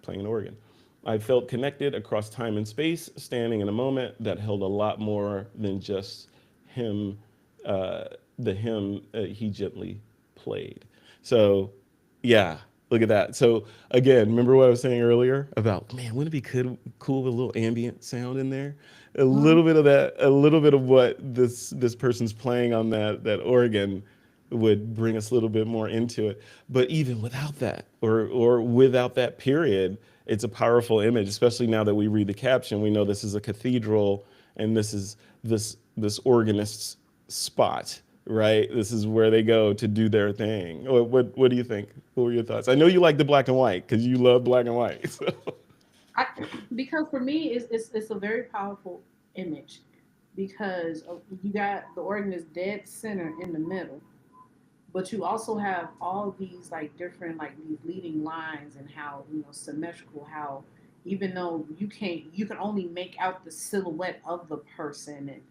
playing an organ. I felt connected across time and space, standing in a moment that held a lot more than just him, uh, the hymn he gently played. So, yeah, look at that. So again, remember what I was saying earlier about, man, wouldn't it be cool with a little ambient sound in there? A little bit of that, a little bit of what this person's playing on that organ would bring us a little bit more into it. But even without that, or without that period, it's a powerful image, especially now that we read the caption. We know this is a cathedral, and this is this organist's spot, right? This is where they go to do their thing. What do you think? What were your thoughts? I know you like the black and white because you love black and white. So. I, because for me, it's a very powerful image because you got the organ is dead center in the middle, but you also have all these like different like these leading lines and how symmetrical, how even though you can only make out the silhouette of the person, and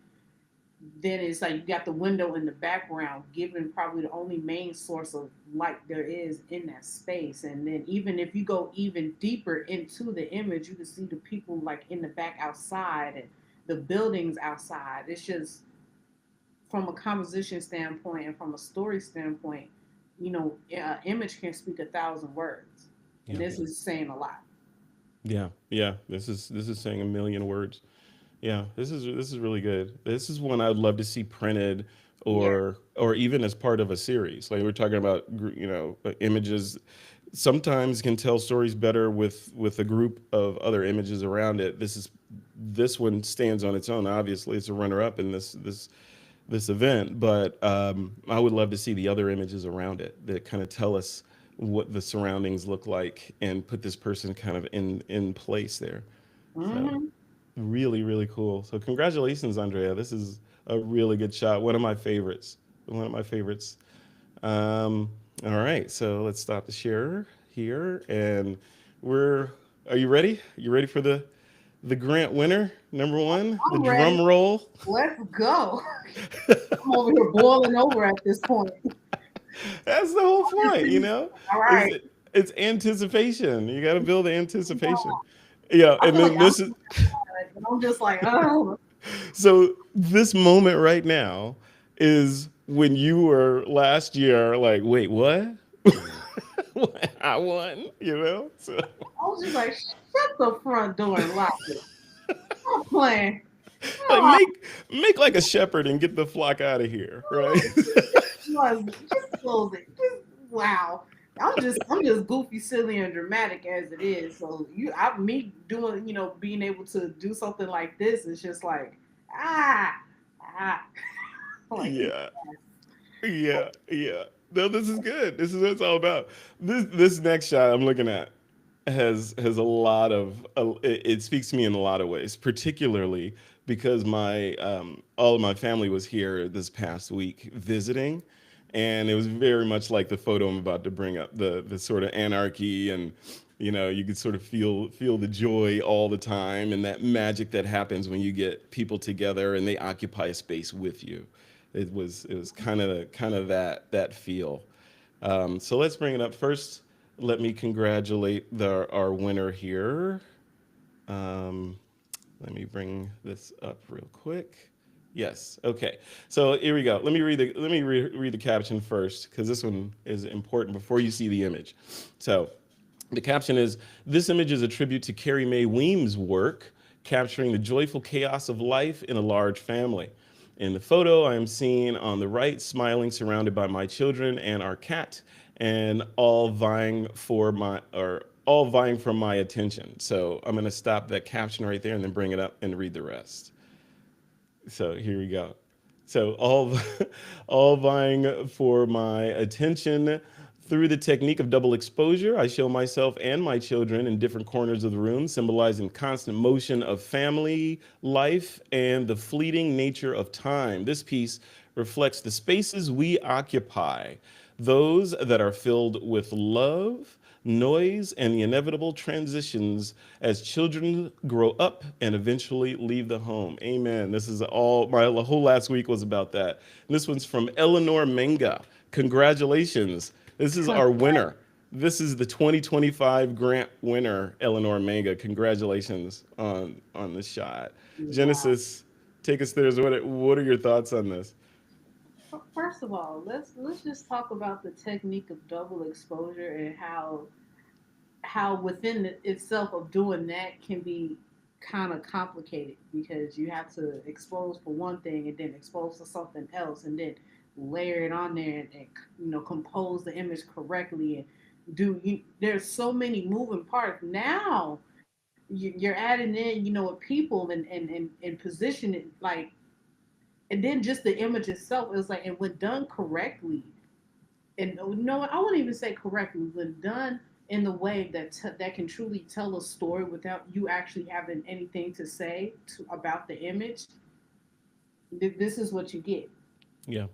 then it's like you got the window in the background giving probably the only main source of light there is in that space. And then even if you go even deeper into the image, you can see the people like in the back outside and the buildings outside. It's just from a composition standpoint and from a story standpoint, image can speak 1,000 words, and Yeah. this is saying a lot. Yeah. Yeah. This is saying a million words. Yeah, this is really good. This is one I'd love to see printed, Yeah. or even as part of a series. Like we're talking about, images sometimes can tell stories better with a group of other images around it. This one stands on its own. Obviously, it's a runner up in this event, but I would love to see the other images around it that kind of tell us what the surroundings look like and put this person kind of in place there. So. Hmm. Really, really cool. So congratulations, Andrea. This is a really good shot. One of my favorites. One of my favorites. Um, all right, so let's stop the share here, and we're. Are you ready? You ready for the grant winner, number one? The I'm ready. drum roll. Let's go. I'm over here boiling over at this point. That's the whole point, you know. All Is right. it's anticipation. You got to build the anticipation. Yeah, I and feel like then I'm this is tired, and I'm just like, oh. so this moment right now is when you were last year like, wait, what? I won, you know? So I was just like, shut the front door and lock it. I'm playing. like Oh, make like a shepherd and get the flock out of here, right? just close it. Just wow. I'm just goofy, silly, and dramatic as it is. So me doing, being able to do something like this is just like, ah, ah, like Yeah. Yeah, yeah. No, this is good. This is what it's all about. This next shot I'm looking at has a lot of it speaks to me in a lot of ways, particularly because my all of my family was here this past week visiting, and it was very much like the photo I'm about to bring up, the sort of anarchy, and you could sort of feel the joy all the time, and that magic that happens when you get people together and they occupy a space with you. It was kind of that feel. So let's bring it up first. Let me congratulate our winner here. Um, Let me bring this up real quick. Yes. Okay. So here we go. Let me read the caption first because this one is important before you see the image. So the caption is, "This image is a tribute to Carrie Mae Weems' work, capturing the joyful chaos of life in a large family. In the photo, I am seen on the right, smiling, surrounded by my children and our cat, and all vying for my attention." So I'm going to stop that caption right there and then bring it up and read the rest. So here we go. So all vying for my attention. Through the technique of double exposure, I show myself and my children in different corners of the room, symbolizing constant motion of family life and the fleeting nature of time. This piece reflects the spaces we occupy, those that are filled with love, noise, and the inevitable transitions as children grow up and eventually leave the home. Amen. This is all, my whole last week was about that. And this one's from Eleanor Menga. Congratulations. This is our winner. This is the 2025 grant winner, Eleanor Menga. Congratulations on this shot. wow. Genesis, take us there. What are your thoughts on this? First of all, let's just talk about the technique of double exposure and how within itself of doing that can be kind of complicated because you have to expose for one thing and then expose to something else and then layer it on there and compose the image correctly and there's so many moving parts now. You're adding in with people and position it like, and then just the image itself is like, and when done correctly, and no, I wouldn't even say correctly, when done in the way that can truly tell a story without you actually having anything to say about the image, this is what you get. Yeah.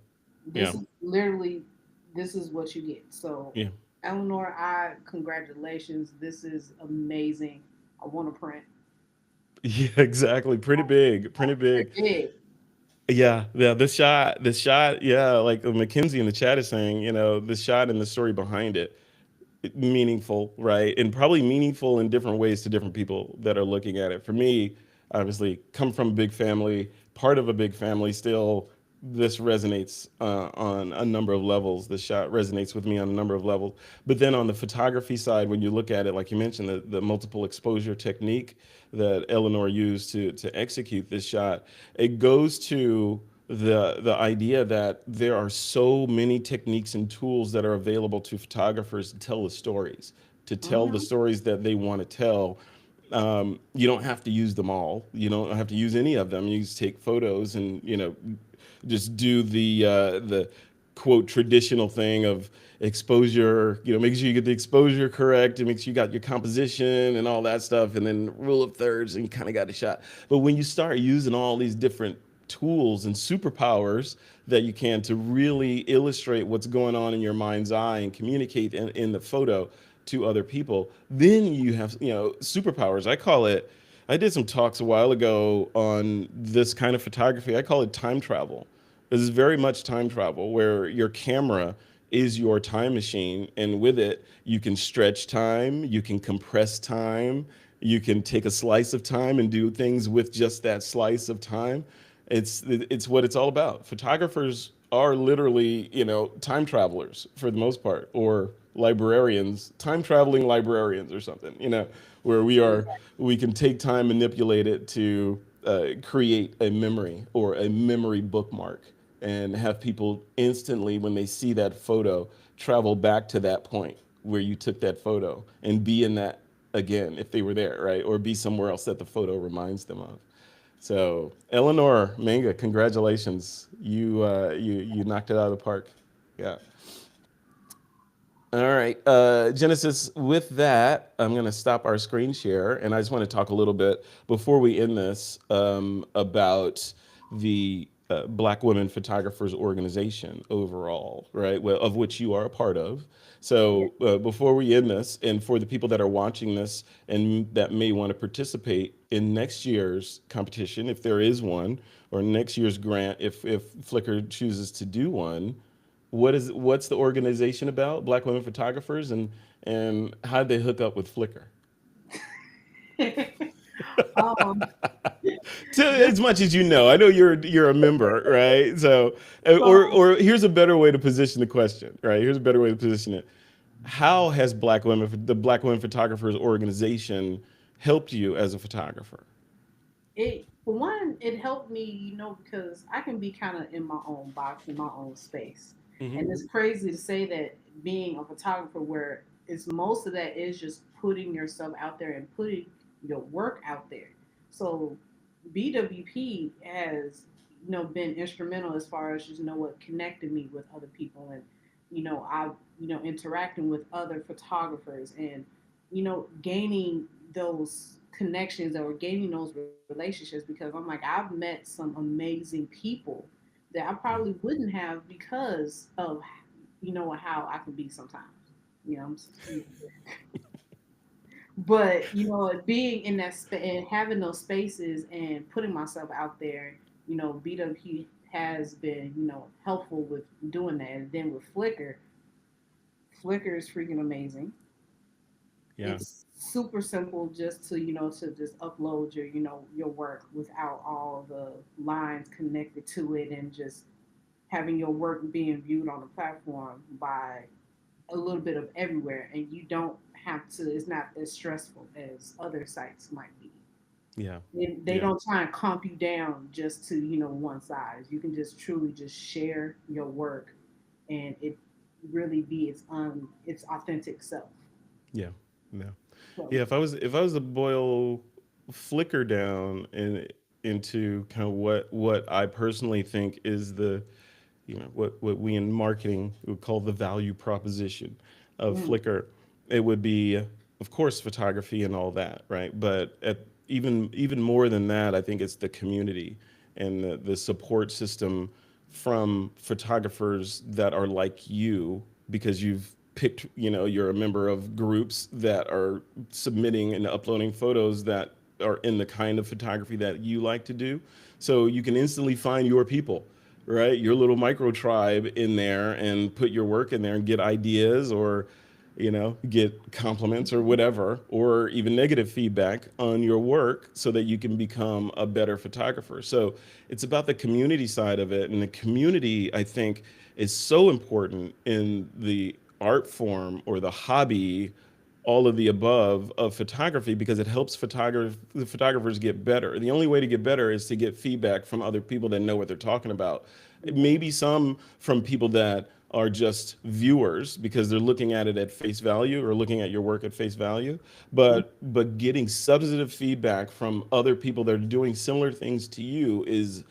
This Yeah. is literally this is what you get. So, Yeah. Eleanor, I congratulations. This is amazing. I want to print. Yeah, exactly. Pretty big, pretty big. Big. Yeah, yeah. This shot. Yeah, like Mackenzie in the chat is saying, the shot and the story behind it, meaningful, right? And probably meaningful in different ways to different people that are looking at it. For me, obviously, come from a big family, part of a big family still. This resonates on a number of levels. The shot resonates with me on a number of levels. But then on the photography side, when you look at it, like you mentioned, the multiple exposure technique that Eleanor used to execute this shot, it goes to the idea that there are so many techniques and tools that are available to photographers to tell the stories, to tell the Mm-hmm. stories that they want to tell. You don't have to use them all. You don't have to use any of them. You just take photos and just do the quote traditional thing of exposure. Make sure you get the exposure correct, and make sure you got your composition and all that stuff, and then rule of thirds, and you kind of got a shot. But when you start using all these different tools and superpowers that you can to really illustrate what's going on in your mind's eye and communicate in the photo to other people, then you have superpowers. I did some talks a while ago on this kind of photography. I call it time travel. This is very much time travel, where your camera is your time machine, and with it you can stretch time, you can compress time, you can take a slice of time and do things with just that slice of time. It's what it's all about. Photographers are literally, time travelers for the most part, or librarians, time traveling librarians or something, where we can take time, manipulate it to create a memory or a memory bookmark, and have people instantly, when they see that photo, travel back to that point where you took that photo and be in that again if they were there, right? Or be somewhere else that the photo reminds them of. So, Eleanor Manga, congratulations! You knocked it out of the park. Yeah. All right, Genesis. With that, I'm going to stop our screen share, and I just want to talk a little bit before we end this about the Black Women Photographers Organization overall, right? Well, of which you are a part of. Yeah. So before we end this, and for the people that are watching this and that may want to participate in next year's competition, if there is one, or next year's grant, if Flickr chooses to do one, what's the organization about? Black Women Photographers, and how did they hook up with Flickr? um, Tell just as much as you know. I know you're a member, right? So, so or here's a better way to position the question, right? Here's a better way to position it. How has the Black Women Photographers organization helped you as a photographer? it for one, it helped me, because I can be kind of in my own box, in my own space. Hmm. And it's crazy to say that being a photographer where it's most of that is just putting yourself out there and putting your work out there. So BWP has, been instrumental as far as what connected me with other people, and I interacting with other photographers, and gaining those connections or gaining those relationships, because I'm like, I've met some amazing people that I Yeah. probably wouldn't have because of how I can be sometimes. I'm but being in that space and having those spaces and putting myself out there, BWP has been helpful with doing that. And then with Flickr is freaking amazing. Yeah. It's super simple just to to just upload your work without all the lines connected to it, and just having your work being viewed on the platform by a little bit of everywhere, and you don't have to, it's not as stressful as other sites might be. Yeah. They Yeah. don't try and comp you down just to one size. You can just truly just share your work, and it really be its authentic self. Yeah. Yeah. So Yeah. If I was to boil Flickr down into kind of what I personally think is the what we in marketing would call the value proposition of mm, Flickr, it would be, of course, photography and all that, right? But even more than that, I think it's the community and the support system from photographers that are like you because you've picked, you're a member of groups that are submitting and uploading photos that are in the kind of photography that you like to do. So you can instantly find your people, right? Your little micro tribe in there and put your work in there and get ideas or get compliments or whatever, or even negative feedback on your work so that you can become a better photographer. So it's about the community side of it. And the community, I think, is so important in the art form or the hobby, all of the above of photography, because it helps the photographers get better. The only way to get better is to get feedback from other people that know what they're talking about. Maybe some from people that are just viewers because they're looking at it at face value or looking at your work at face value, but getting substantive feedback from other people that are doing similar things to you is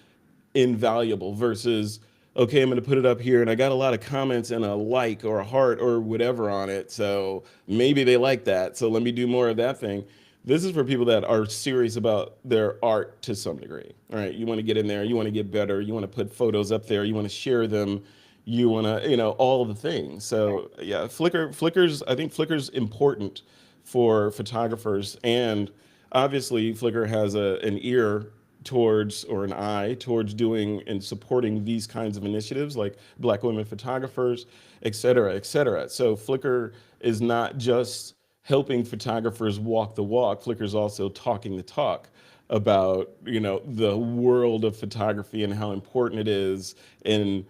invaluable versus, okay, I'm going to put it up here and I got a lot of comments and a like or a heart or whatever on it, so maybe they like that, so let me do more of that thing. This is for people that are serious about their art to some degree. All right, you want to get in there, you want to get better, you want to put photos up there, you want to share them, you want to, all of the things. Right. So yeah, I think Flickr's important for photographers, and obviously Flickr has an ear towards, or an eye towards, doing and supporting these kinds of initiatives like Black women photographers, et cetera, et cetera. So Flickr is not just helping photographers walk the walk. Flickr is also talking the talk about, the world of photography and how important it is, and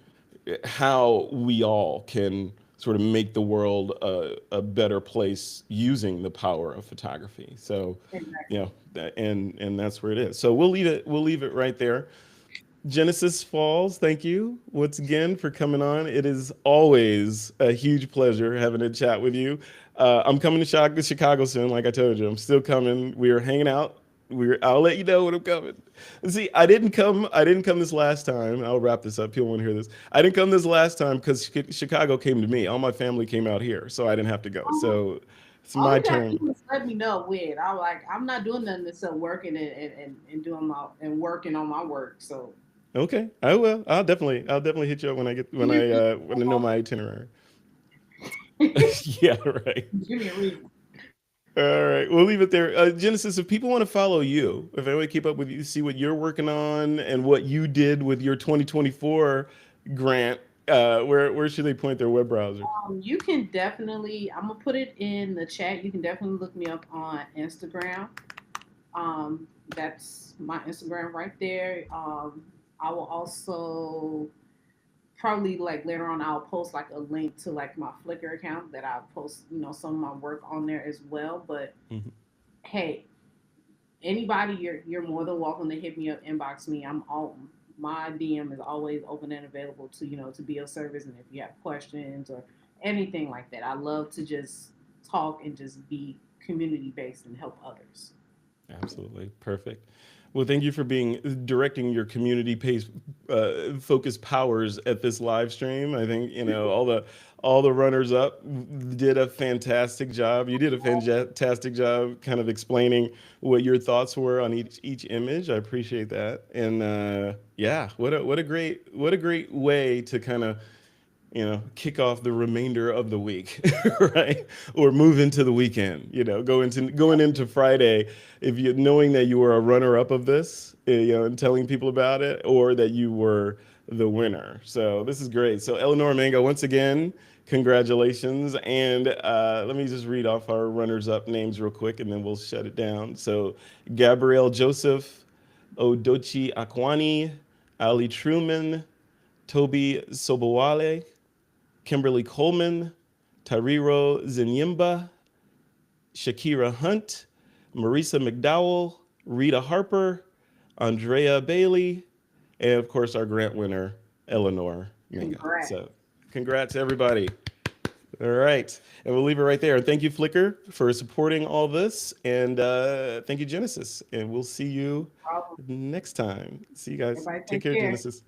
how we all can sort of make the world a better place using the power of photography. So, Exactly. and that's where it is. So we'll leave it right there. Genesis Falls, thank you once again for coming on. It is always a huge pleasure having a chat with you. I'm coming to Chicago soon, like I told you. I'm still coming. We are hanging out. I'll let you know when I'm coming. See, I didn't come. I didn't come this last time. I'll wrap this up. People want to hear this. I didn't come this last time because Chicago came to me. All my family came out here, so I didn't have to go. Um, So it's all my you got to turn. do is let me know when. I'm not doing nothing except working and doing my and working on my work. So Okay, I will. I'll definitely hit you up when I get give me a when I know my itinerary. reason. Yeah, right. Give me a reason. All right, we'll leave it there. Genesis, if people want to follow you, if they want to keep up with you, see what you're working on and what you did with your 2024 grant, where should they point their web browser? You can definitely. I'm gonna put it in the chat. You can definitely look me up on Instagram. That's my Instagram right there. I will also probably like later on I'll post like a link to like my Flickr account that I'll post, some of my work on there as well. But Mhm. hey, anybody you're more than welcome to hit me up, inbox me. I'm all my DM is always open and available to, to be of service, and if you have questions or anything like that. I love to just talk and just be community based and help others. Absolutely. Perfect. Well, thank you for being directing your community pace focused powers at this live stream. I think, all the runners up did a fantastic job. You did a fantastic job kind of explaining what your thoughts were on each image. I appreciate that. And yeah, what a great way to kind of, kick off the remainder of the week, right? Or move into the weekend, going into Friday, if you knowing that you were a runner up of this, and telling people about it, or that you were the winner. So this is great. So Eleanor Mango, once again, congratulations. And let me just read off our runners up names real quick, and then we'll shut it down. So Gabrielle Joseph, Odochi Awani, Ali Truman, Toby Sobowale, Kimberly Coleman, Tyro Zenymba, Shakira Hunt, Marissa McDowell, Rita Harper, Andrea Bailey, and of course our grant winner, Eleanor Mingo. Congrats. So congrats everybody. All right. And we'll leave it right there. And thank you, Flickr, for supporting all this. And thank you, Genesis. And we'll see you Problem. next time. See you guys. Everybody Take take care, care. Genesis.